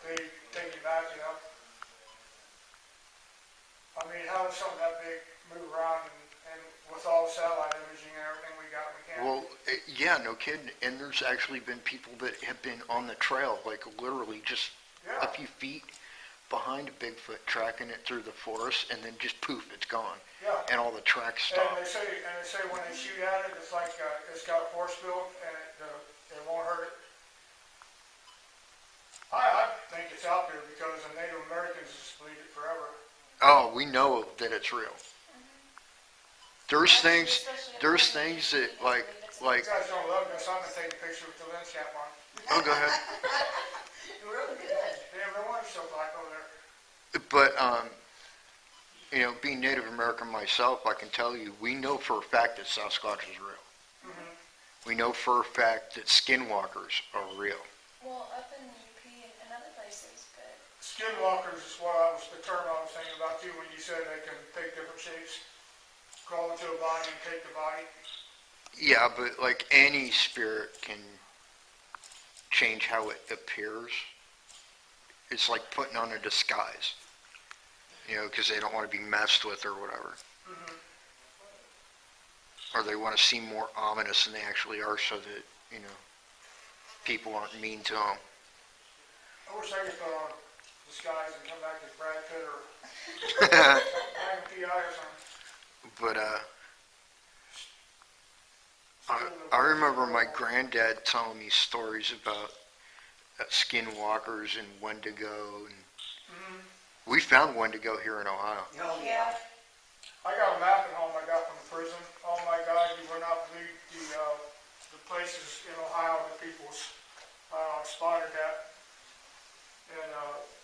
they take you back, you know. I mean, how does something that big move around, and with all the satellite imaging and everything we got, we can't. Well, yeah, no kidding. And there's actually been people that have been on the trail, like literally just a few feet behind a Bigfoot, tracking it through the forest, and then just poof, it's gone. Yeah. And all the tracks And stop. they say when they shoot at it, it's like it's got a force field, and it won't hurt it. I think it's out there because the Native Americans just believed it forever. Oh, we know that it's real. There's things that like, You guys don't love this. I'm gonna take a picture with the lens cap on. oh, go ahead. Really good. Damn, no wonder it's so black over there. But, you know, being Native American myself, I can tell you, we know for a fact that Sasquatch is real. We know for a fact that skinwalkers are real. Well, up in UP and other places, but Skinwalkers is the term I was thinking about too when you said they can take different shapes, crawl into a body and take the body. Yeah, but like any spirit can change how it appears. It's like putting on a disguise, you know, because they don't want to be messed with or whatever. Or they want to seem more ominous than they actually are so that, you know, people aren't mean to them. I wish I could put on a disguise and come back as Brad Pitt or Magnum P.I. or something. But, I remember my granddad telling me stories about skinwalkers and Wendigo, and we found Wendigo here in Ohio. Oh, yeah. I got a map at home I got from the prison. Oh my God, you would not believe the places in Ohio that people spotted at. And,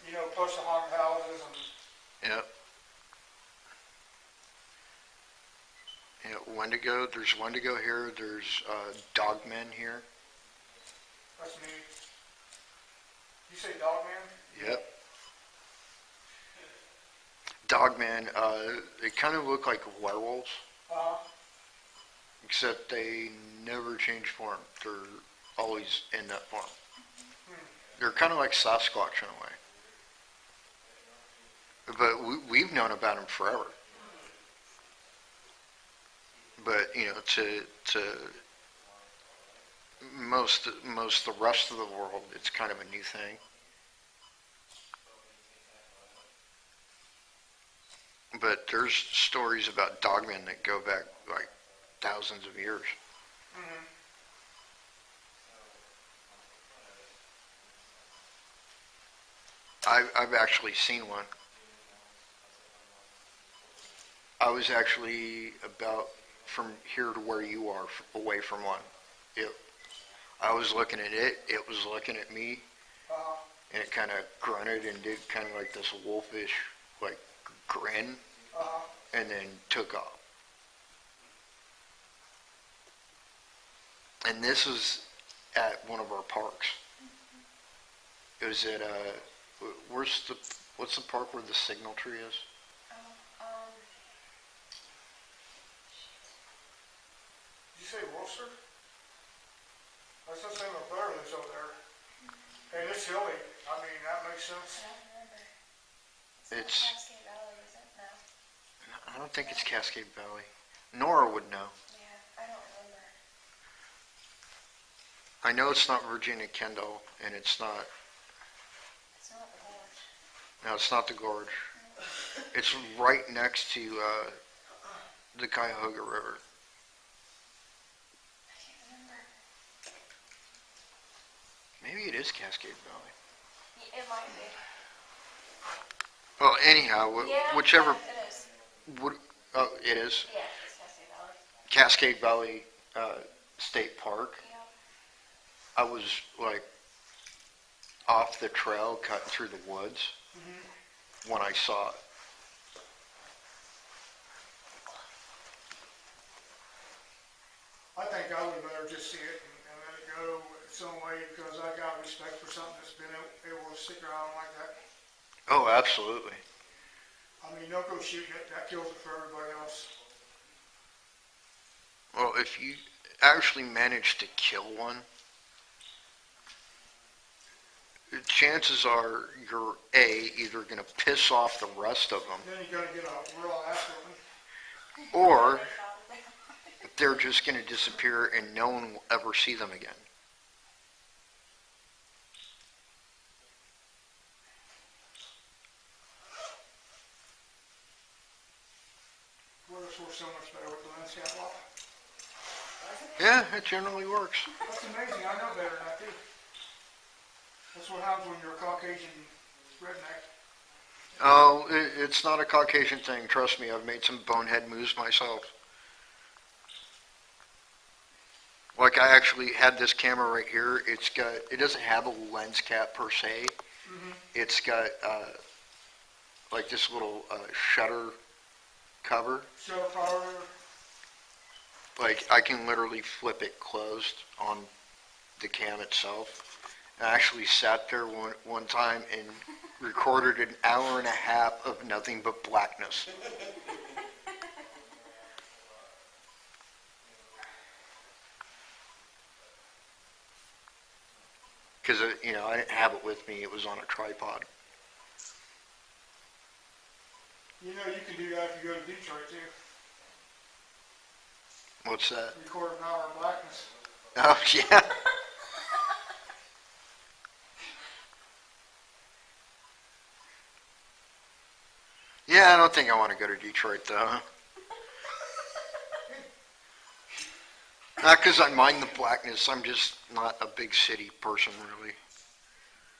you know, plus the haunted houses and... Yep. Yeah, Wendigo, there's Wendigo here, there's Dogmen here. That's me. You say Dogman? Yep. Dogmen, they kind of look like werewolves. except they never change form. They're always in that form. They're kind of like Sasquatch in a way. But we've known about them forever. But, you know, to most the rest of the world, it's kind of a new thing. But there's stories about dogmen that go back like thousands of years. Mm-hmm. I've actually seen one. I was actually about from here to where you are, away from one. I was looking at it, it was looking at me, and it kind of grunted and did kind of like this wolfish, like, grin, and then took off. And this was at one of our parks. It was at, what's the park where the signal tree is? Did you say Worcester? I was just saying my brother lives over there. And it's hilly. I mean, that makes sense. I don't remember. It's, Cascade Valley, is it? No. I don't think it's Cascade Valley. Nora would know. Yeah, I don't remember. I know it's not Virginia Kendall, and it's not, It's not the gorge. no, it's not the gorge. It's right next to the Cuyahoga River. I can't remember. Maybe it is Cascade Valley. It might be. Well, anyhow, Yeah, whichever, yeah, it is. oh, it is Yeah, it's Cascade Valley. Cascade Valley State Park. Yeah. I was like off the trail, cutting through the woods when I saw it. I think I would better just see it and let it go some way because I got respect for something that's been able to stick around like that. Oh, absolutely. I mean, don't go shooting it. That kills it for everybody else. Well, if you actually manage to kill one, the chances are you're either going to piss off the rest of them, Then you're going to get a real ass whipping. or they're just going to disappear and no one will ever see them again. Works for so much better with the lens cap off. Yeah, it generally works. That's amazing. I know better than that too. That's what happens when you're a Caucasian redneck. Oh, it's not a Caucasian thing. Trust me, I've made some bonehead moves myself. Like I actually had this camera right here. It doesn't have a lens cap per se. It's got like this little shutter cover. Show power. Like I can literally flip it closed on the cam itself. I actually sat there one time and recorded an hour and a half of nothing but blackness. Because, you know, I didn't have it with me. It was on a tripod. You know you can do that if you go to Detroit too. What's that? Record an hour of blackness. Oh, yeah. Yeah, I don't think I want to go to Detroit, though. Not because I mind the blackness. I'm just not a big city person, really.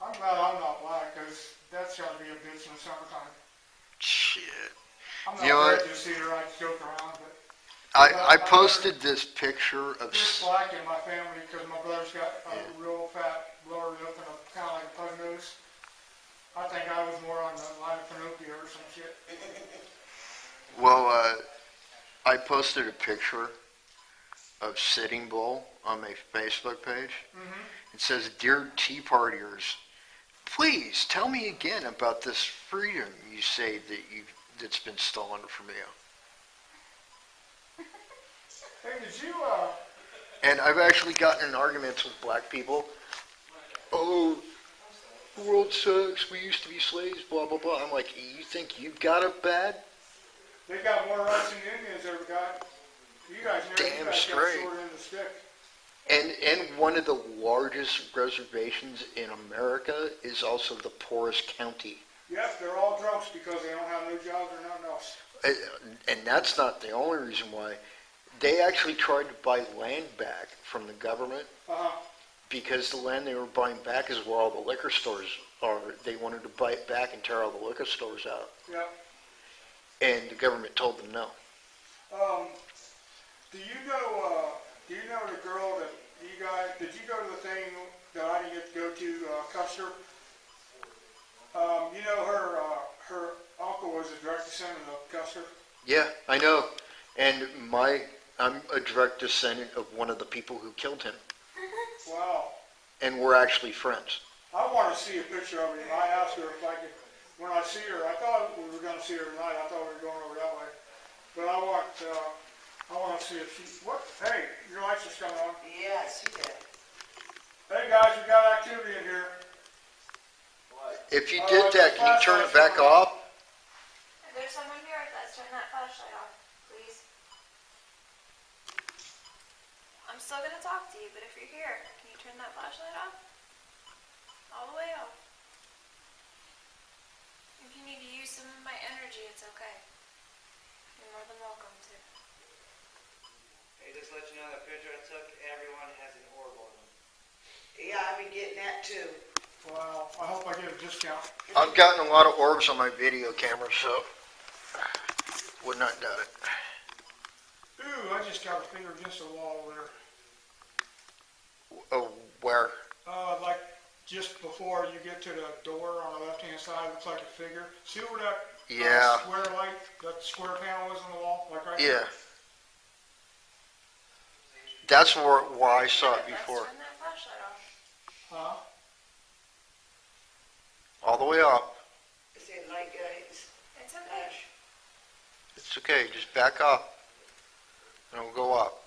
I'm glad I'm not black because that's got to be a bitch in the summertime. Shit. I'm not You know what? glad to see her. I joke around, but I posted this picture of... just black in my family because my brother's got a real fat lower lip and a kind of like a pug nose. I think I was more on the line of Pinocchio or some shit. Well, I posted a picture of Sitting Bull on my Facebook page. It says, "Dear Tea Partiers, please tell me again about this freedom you say that's been stolen from you." Hey, did you, And I've actually gotten in arguments with black people. Oh, the world sucks. We used to be slaves, blah, blah, blah. I'm like, you think you got it bad? they got more rights than the Indians ever got. You guys never, Damn you guys got straight. short end of the stick. And one of the largest reservations in America is also the poorest county. Yep, they're all drunks because they don't have no jobs or nothing else. And that's not the only reason why. They actually tried to buy land back from the government because the land they were buying back is where all the liquor stores are. They wanted to buy it back and tear all the liquor stores out. Yep. And the government told them no. Do you know the girl that you guys, did you go to the thing that I didn't get to go to, Custer? You know her uncle was a direct descendant of Custer. Yeah, I know. And I'm a direct descendant of one of the people who killed him. Wow. And we're actually friends. I want to see a picture of her. I asked her if I could, when I see her, I thought we were going to see her tonight. I thought we were going over that way. But I want to see if she, what? Hey, your lights are coming on. Yes, you did. Hey guys, we got activity in here. If you did that, can you turn it back off? If there's someone here, let's turn that flashlight off, please. I'm still gonna talk to you, but if you're here, can you turn that flashlight off? All the way off. If you need to use some of my energy, it's okay. You're more than welcome to. Hey, just to let you know, that picture I took, everyone has an orb on them. Yeah, I've been getting that too. Wow, I hope I get a discount. I've gotten a lot of orbs on my video camera, so would not doubt it. Ooh, I just got a finger against the wall over there. Oh, where? Like just before you get to the door on the left-hand side, looks like a figure. See where that square light, that square panel is on the wall? Like right Yeah. there? That's where I saw it before. Let's turn that flashlight off. Huh? All the way up. Is it light, guys? It's okay. It's okay, just back up. And it'll go up.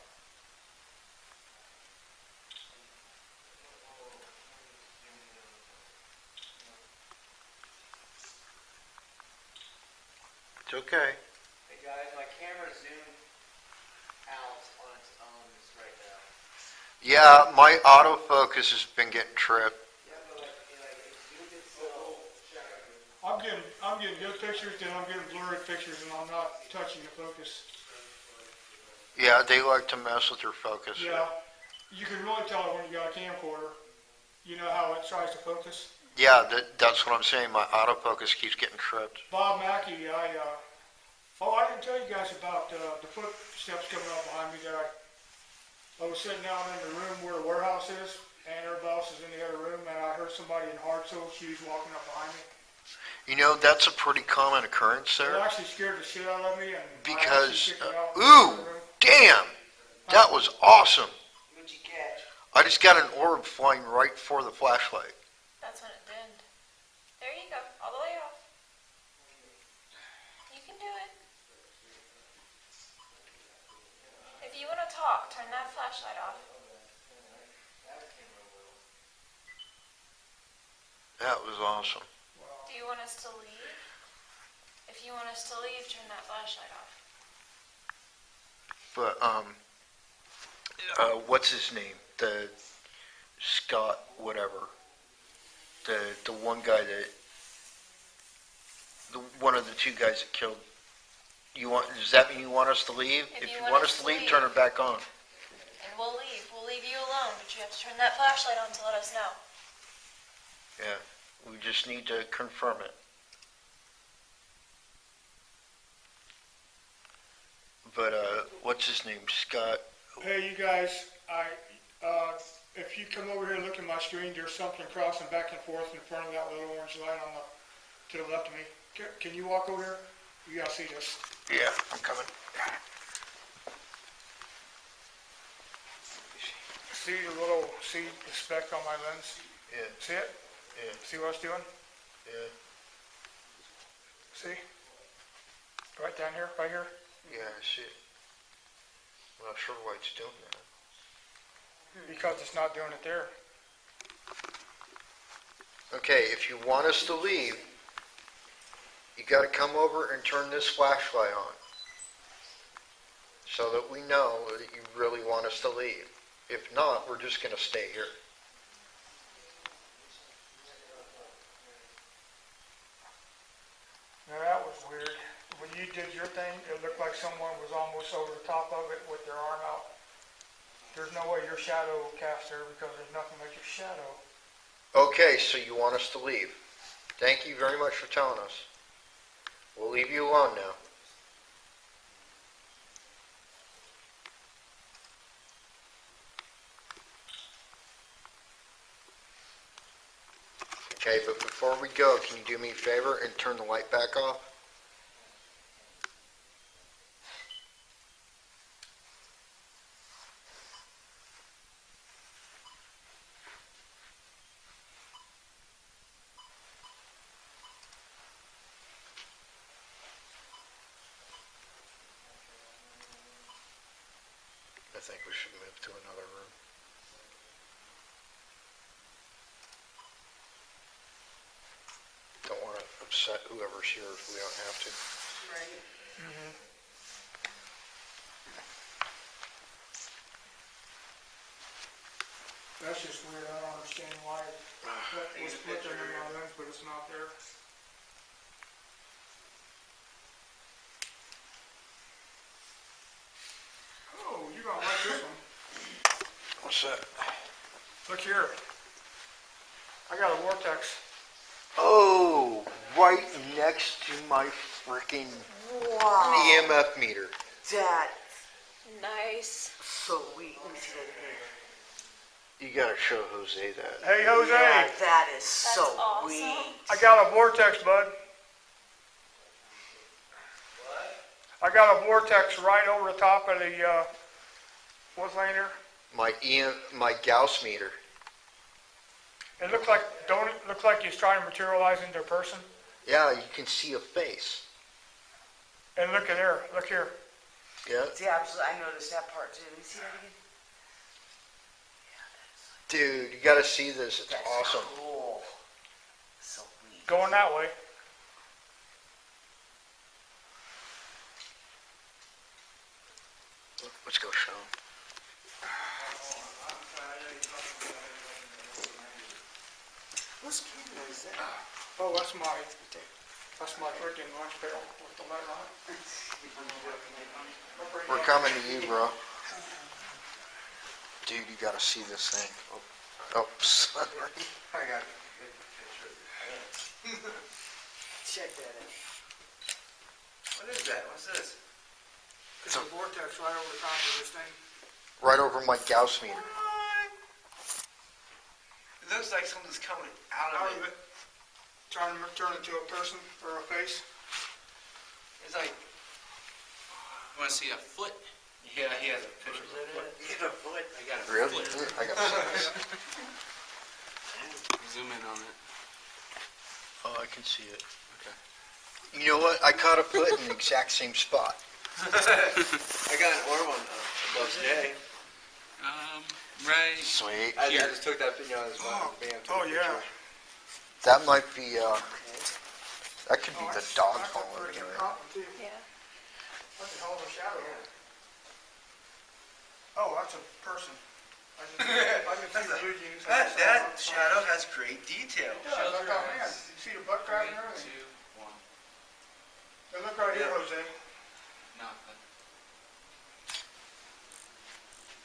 It's okay. Hey guys, my camera zoomed out on its own right now. Yeah, my autofocus has been getting tripped. Yeah, but like it zoomed itself. I'm getting good pictures, then I'm getting blurry pictures, and I'm not touching the focus. Yeah, they like to mess with your focus. Yeah, you can really tell it when you got a camcorder. You know how it tries to focus? Yeah, that's what I'm saying. My autofocus keeps getting tripped. Bob Mackey, I didn't tell you guys about the footsteps coming up behind me that I was sitting down in the room where the warehouse is, and everybody else is in the other room, and I heard somebody in hard-soled shoes walking up behind me. You know, that's a pretty common occurrence It there. actually scared the shit out of me, and Because, I actually kicked it out. ooh, damn, that was awesome. What'd you catch? I just got an orb flying right for the flashlight. That's when it dimmed. There you go, all the way off. You can do it. If you want to talk, turn that flashlight off. That was awesome. Do you want us to leave? If you want us to leave, turn that flashlight off. But, what's his name? The Scott, whatever. The one guy one of the two guys that killed. Does that mean you want us to leave? If you want us to leave, turn it back on. And we'll leave. We'll leave you alone, but you have to turn that flashlight on to let us know. Yeah, we just need to confirm it. But, what's his name? Scott. Hey, you guys, if you come over here and look at my screen, there's something crossing back and forth in front of that little orange light to the left of me. Can you walk over there? You gotta see this. Yeah, I'm coming. See the speck on my lens? Yeah. See it? Yeah. See what it's doing? Yeah. See? Right down here, right here? Yeah, I see it. I'm not sure why it's doing that. Because it's not doing it there. Okay, if you want us to leave, you gotta come over and turn this flashlight on, so that we know that you really want us to leave. If not, we're just gonna stay here. Now that was weird. When you did your thing, it looked like someone was almost over the top of it with their arm out. There's no way your shadow will cast there because there's nothing like your shadow. Okay, so you want us to leave. Thank you very much for telling us. We'll leave you alone now. Okay, but before we go, can you do me a favor and turn the light back off? I think we should move to another room. Don't want to upset whoever's here if we don't have to. Right. That's just weird. I don't understand why it was flickering in my lens, but it's not there. Oh, you gonna like this one. What's that? Look here. I got a vortex. Oh, right next to my freaking Wow. EMF meter. That's Nice. sweet. Let me see that again. You gotta show Jose that. Hey, Jose. Yeah, that is That's so awesome. sweet. I got a vortex, bud. I got a vortex right over the top of the, what's laying there? My Gauss meter. It looked like, don't it look like he's trying to materialize into a person? Yeah, you can see a face. And look at there, look here. Yeah, See, absolutely. I noticed that part too. Let me see that again. dude, you gotta see this. It's That's awesome. cool. So sweet. Going that way. Let's go show him. Whose camera is that? Oh, that's my freaking lunch pail with the light on it. We're coming to you, bro. Dude, you gotta see this thing. Oh, sorry. I got a good picture of your pants. Check that out. What is that? What's this? It's a vortex right over the top of this thing. Right over my Gauss meter. It looks like something's coming out Out of of it. it. Trying to turn it to a person or a face. It's like, You want to see a foot? yeah, he has a picture of a foot. You got a foot. I got a Really? foot. I got six. Zoom in on it. Oh, I can see it. Okay. You know what? I caught a foot in the exact same spot. I got an arm on above Jay. Right. Sweet. I just took that video on his bam. Oh, yeah. That might be, that could be Oh, the that's- dog that's a falling freaking in there. problem, too. Yeah. That's a hell of a shadow. Oh, that's a person. I can see the blue jeans. That shadow has great detail. Yeah, look out, man. You see the butt crack and everything? 2, 1. Hey, look right here, Yeah. Jose. Nothing.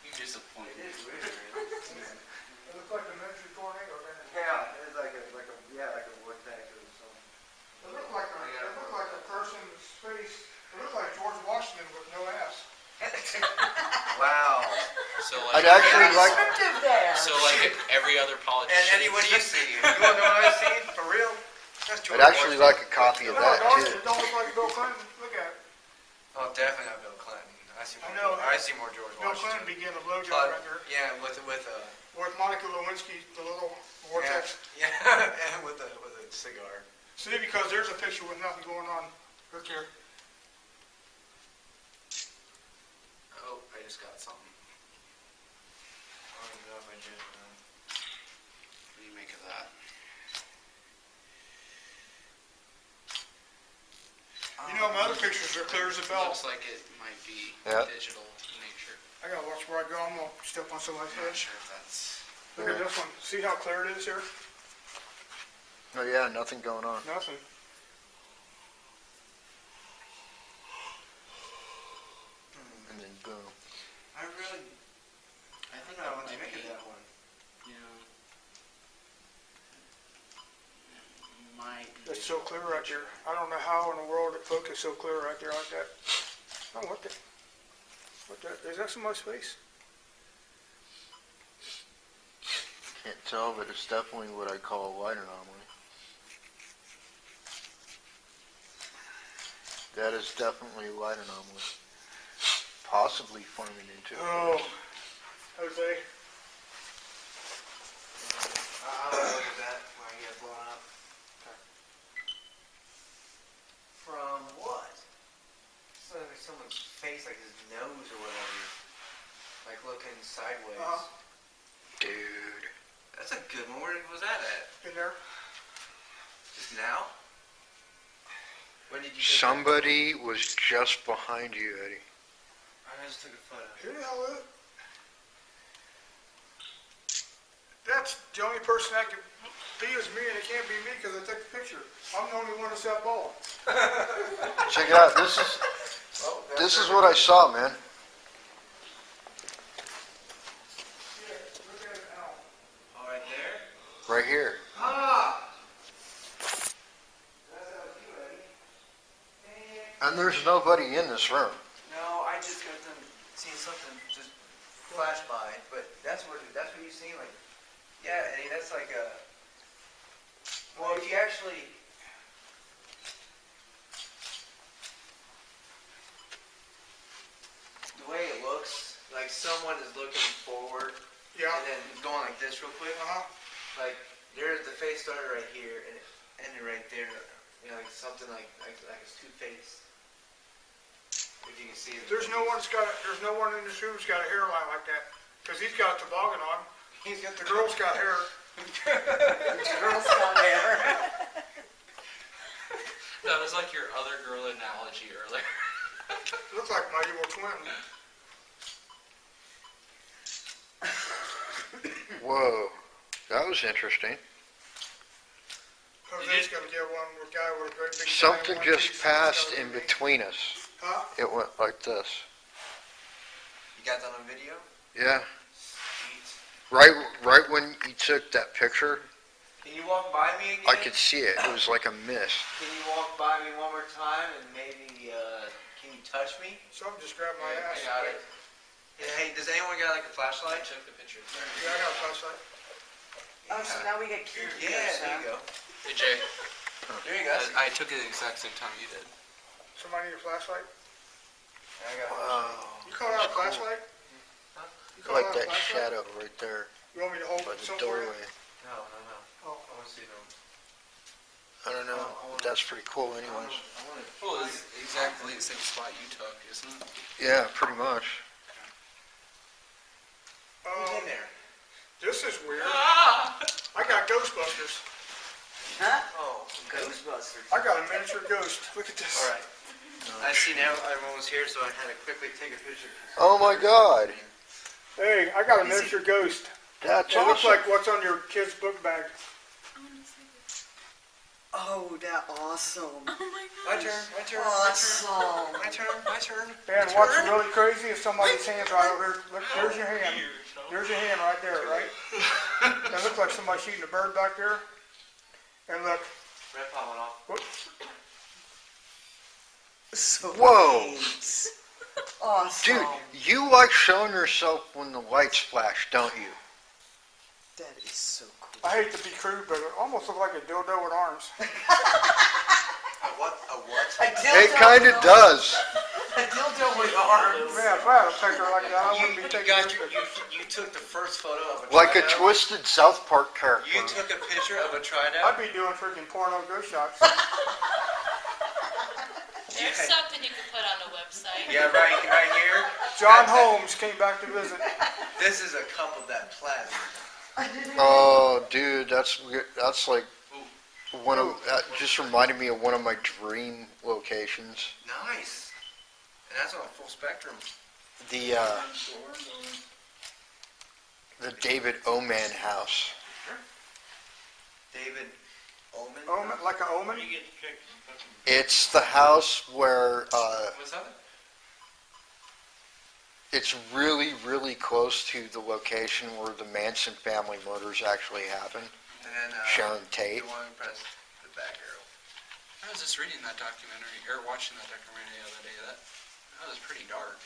You disappointed. It looks like a miniature tornado. doesn't it? Yeah, it's like a vortex or something. It looked like a person's face. It looked like George Washington with no ass. Wow. So I'd like, actually like, Descriptive there. so like every other And politician. Eddie, what do you see? You want to know what I see? For real? That's George I'd actually Washington. like a copy of No, that don't, too. it don't look like Bill Clinton. Look at it. Oh, definitely not Bill Clinton. I see I more. know. I see more George Bill Clinton Washington. began a blowjob But, right there. yeah, with With Monica Lewinsky, the little vortex. yeah, and with a cigar. See, because there's a picture with nothing going on. Look here. Oh, I just got What do you make of that? You know, my other pictures are clear as a bell. Looks like it might be Yeah. digital in nature. I gotta watch where I go. I'm gonna step on somebody's I'm not head. sure if that's... Look at this one. See how clear it is here? Oh yeah, nothing going on. Nothing. And then boom. I think I want to make it that one. You know, might be It's so clear right there. I don't know how in the world it focused so clear right there like that. Oh, what the? Is that somebody's face? Can't tell, but it's definitely what I call a light anomaly. That is definitely a light anomaly. Possibly forming into it. Oh, Jose. I'll look at that when I get blown up. From what? It's like someone's face, like his nose or whatever. Like looking sideways. Dude. That's a good one. Where was that at? In there? Just now? When did you take Somebody was just behind you, Eddie. that? I just took a photo. Who the hell is it? That's the only person that can be is me, and it can't be me because I took the picture. I'm the only one that's that ball. Check it out. This is what I saw, man. Here, look at it now. Oh, right there? Right here. Ah! That's how you, Eddie. And there's nobody in this room. No, I just got them seeing something just flash by, but that's what you seen, like, yeah, Eddie, that's like a, well, if you actually, the way it looks, like someone is looking forward, Yeah. and then going like this real quick, like, there's the face started right here, and it ended right there, you know, like something like it's two-faced. If you can see it. There's no one in this room who's got a hairline like that. Because he's got a toboggan on. He's got The girl's got hair. girl's got hair. That was like your other girl analogy earlier. Looks like my evil twin. Whoa. That was interesting. Jose's gonna get one with a guy with a great big Something giant one just piece. passed It's in gotta be me. between us. Huh? It went like this. You got that on video? Yeah. Sweet. Right when you took that picture, Can you walk by me again? I could see it. It was like a mist. Can you walk by me one more time and maybe, can you touch me? Something just grabbed my I ass. got it. Yeah, hey, does anyone got like a flashlight? Took the picture. Yeah, I got a flashlight. Oh, so now we get cute. Yeah, there you go. Hey Jay, There you go. I took it the exact same time you did. Somebody need a flashlight? I got Wow. You call out a flashlight? Huh? You I call like out a that flashlight? shadow right there You want me to hold by it the somewhere? doorway. No. Oh. I want to see them. I don't know. But that's pretty cool anyways. I want to. Well, it's exactly the same spot you took, isn't it? Yeah, pretty much. Who's in there? This is weird. Ah! I got Ghostbusters. Huh? Oh, Ghostbusters. I got a miniature ghost. Look at this. all right. I see now everyone was here, so I had to quickly take a picture. Oh my God. Hey, I got a miniature ghost. That's It looks awesome. like what's on your kid's book bag. Oh, that awesome. My turn. Awesome. My turn. And what's really crazy is somebody's hand's right over here. Look, there's your hand. There's your hand right there, right? That looks like somebody shooting a bird back there. And look, Red palm went off. whoops. So Whoa. neat. Awesome. Dude, you like showing yourself when the lights flash, don't you? That is so cool. I hate to be crude, but it almost looks like a dildo with arms. A what? A what? A dildo It kind of with does. A dildo with arms. Man, if I had a picture like that, I wouldn't be You taking got this picture. you took the first photo of a Like a tryout. twisted South Park character. You took a picture of a tryout. I'd be doing freaking porno ghost shots. There's something you can put on the website. Yeah, right here. John Holmes came back to visit. This is a cup of that plasma. Oh, dude, that's like that just reminded me of one of my dream locations. Nice. And that's on a full spectrum. The David Oman house. David Oman? Omen, like an omen? It's the house where What's that? it's really, really close to the location where the Manson family murders actually happened. And then, Sharon Tate. You want to press the back arrow. I was just reading that documentary, or watching that documentary the other day. That was pretty dark.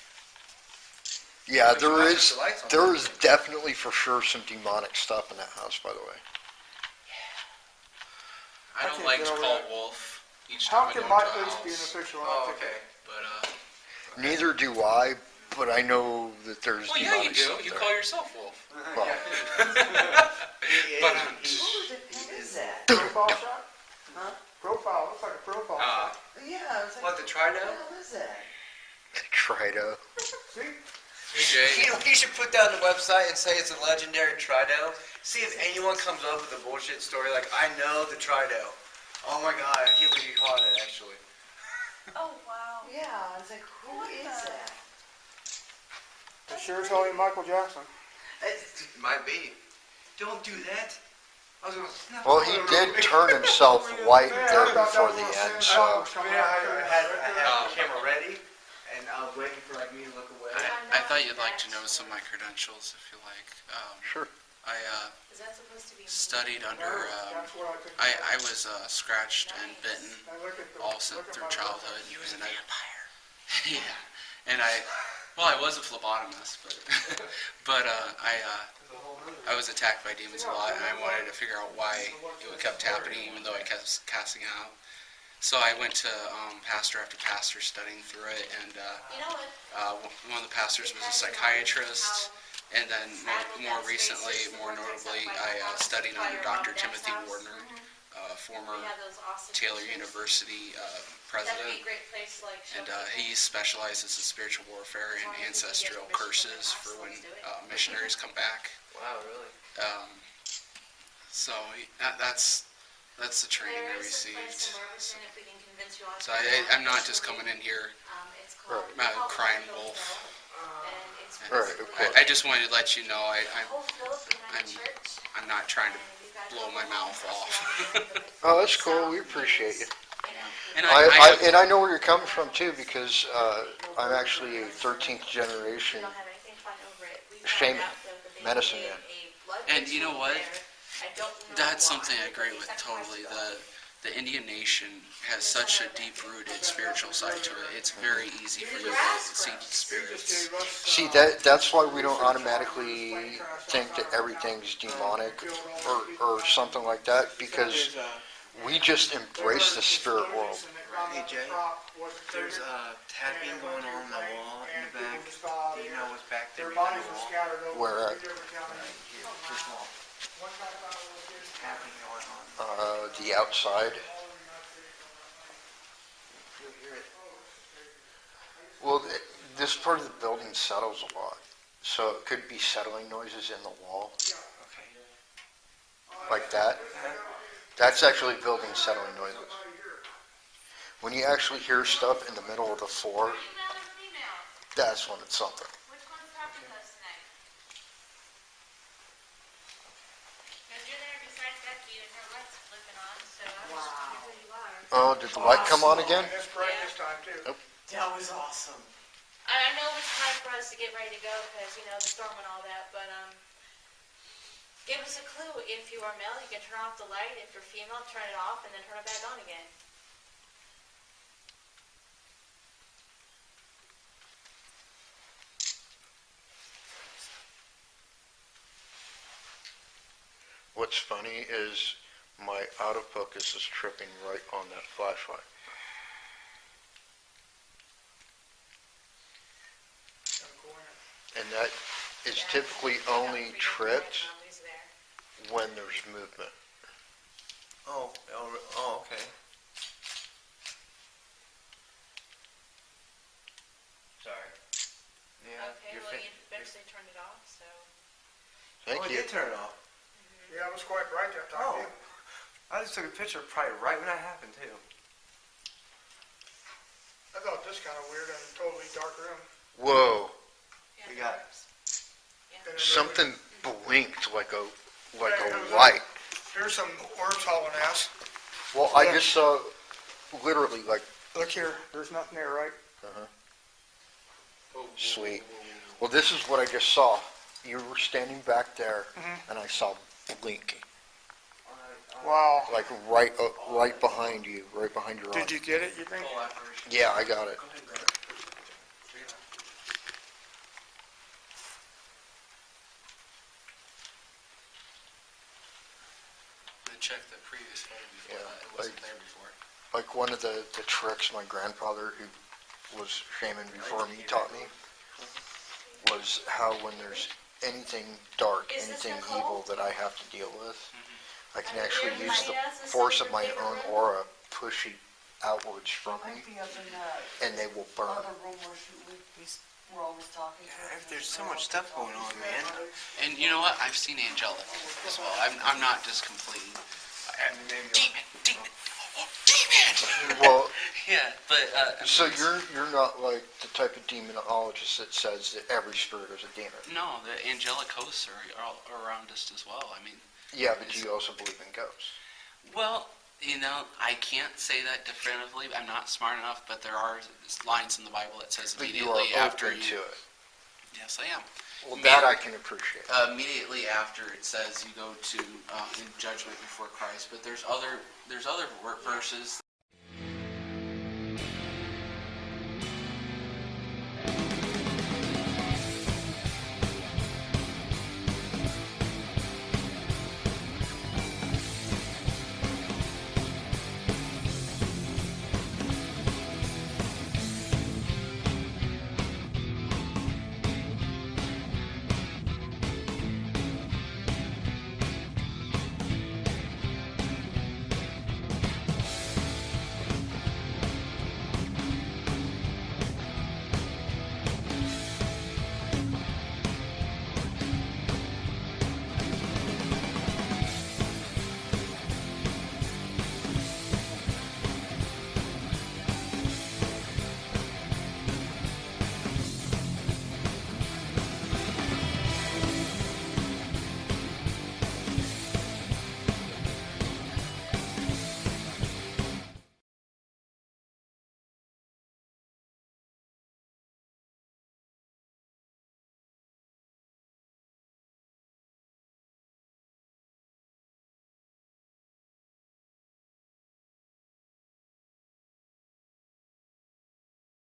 Yeah, But you watch the lights on there that. is definitely for sure some demonic stuff in that house, by the way. I don't can't like get to over call that. Wolf each How time I can go my into a face be an house. official? Oh, okay. But Neither do I, but I know that there's well, yeah, demonic you do. stuff You there. call yourself Wolf. Well, But What is that? Profile shot? Huh? Profile, looks like a profile shot. Yeah, I was like, What, the what Trido? the hell is that? Trido. See? Jay, You should put that on the website and say it's a legendary Trido. See if anyone comes up with a bullshit story like, I know the Trido. Oh my god, I can't believe you caught it, actually. Oh, wow. Yeah, I was like, who What is the- that? It sure as hell ain't Michael Jackson. It might be. Don't do that. I was gonna snap Well, he did turn himself white there before the end, so... I had the camera ready, and I was waiting for like me to look away. I thought you'd like to know some of my credentials, if you like. Sure. I Is that supposed to be? studied under. That's what I took. I was scratched and bitten I look at the- all since look at through my- childhood. And yeah, and I was a phlebotomist, but I was attacked by demons a lot, and I wanted to figure out why it kept happening, even though I kept casting out. So I went to pastor after pastor studying through it, and You know what? one of the pastors was a psychiatrist, and then more recently, more notably, I studied under Dr. Timothy Wardner, former We have those awesome Taylor pictures. University That'd be president, a great place to like show and people. he specializes in spiritual warfare and ancestral curses for when missionaries come back. Wow, really? So that's the training I There is a place received. in Morganton, if we can convince you all to So go. I'm not just coming in here It's called. crying wolf. And it's Right, of course. I just wanted to let you know whole field behind the I'm- church. I'm not trying to and we've got blow a my whole mouth restaurant. Oh, that's cool. We appreciate you. And And I know where you're coming from, too, because I'm actually a 13th generation We don't have anything fun over it. We Shame found out, though, that they medicine did man. a blood And you know ritual what? there. I don't know That's why, something I but agree they with sacrificed totally. dogs. The Indian nation has such a deep-rooted spiritual side to it. It's very easy for you to see spirits. See, that's why we don't automatically think that everything's demonic or something like that, because we just embrace the spirit world. Hey, Jay, there's tapping going on the wall in the back. Do you know what's back there Their behind bodies the are wall? scattered over Where at? 3 different counties. Right here, this wall. There's tapping going on. The outside. You'll hear it. Well, this part of the building settles a lot, so it could be settling noises in the wall, Okay. like that. That's actually building settling noises. When you actually hear stuff in the middle of the floor, Female or female? that's when it's something. Which one's talking to us tonight? Because you're there beside Becky and her light's flipping on, so I'm just wondering who you are. Oh, did the light come on again? And it's bright this time, too. That was awesome. I know it's time for us to get ready to go because, you know, the storm and all that, but, give us a clue. If you are male, you can turn off the light. If you're female, turn it off and then turn it back on again. What's funny is my out of focus is tripping right on that flashlight. And that is typically only tripped when there's movement. Oh, okay. Sorry. Yeah. Okay, well, you eventually turned it off, so. Thank I you. did turn it off. Yeah, it was quite bright that time. Oh. Yeah. I just took a picture probably right when that happened too. I thought this kind of weird in a totally dark room. Whoa, Yeah, We got And then something blinked like a Hey, light. Here's some orbs hauling ass. Well, I Yeah. just saw literally like, Look here, there's nothing there, right? sweet. Well, this is what I just saw. You were standing back there, and I saw blinking, Wow. like right behind you, right behind your eye. Did you get it, you think? Full apparition. Yeah, I got it. Go ahead and grab it. I checked the previous photo before Yeah, that. It wasn't there before. Like one of the tricks my grandfather, who was shaman before me, taught me was how when there's anything dark, Is this anything Nicole? evil that I have to deal with, I can Are actually you use the inviting us to force sit of in my your own favorite aura, push it outwards from me, Might be up in the and they will burn. other room where we're always talking to. Yeah, there's so much stuff going on, man. And you know what? I've seen angelic as well. I'm not just complete. Demon. Oh, demon. Well, Yeah, but so you're not like the type of demonologist that says that every spirit is a demon. no, the angelic hosts are all around us as well. I mean, Yeah, but do you also believe in ghosts? well, you know, I can't say that definitively. I'm not smart enough, but there are lines in the Bible that says But you are immediately after open you. to it. Yes, I am. Well, that I can appreciate. Immediately after it says you go to in judgment before Christ, but there's other verses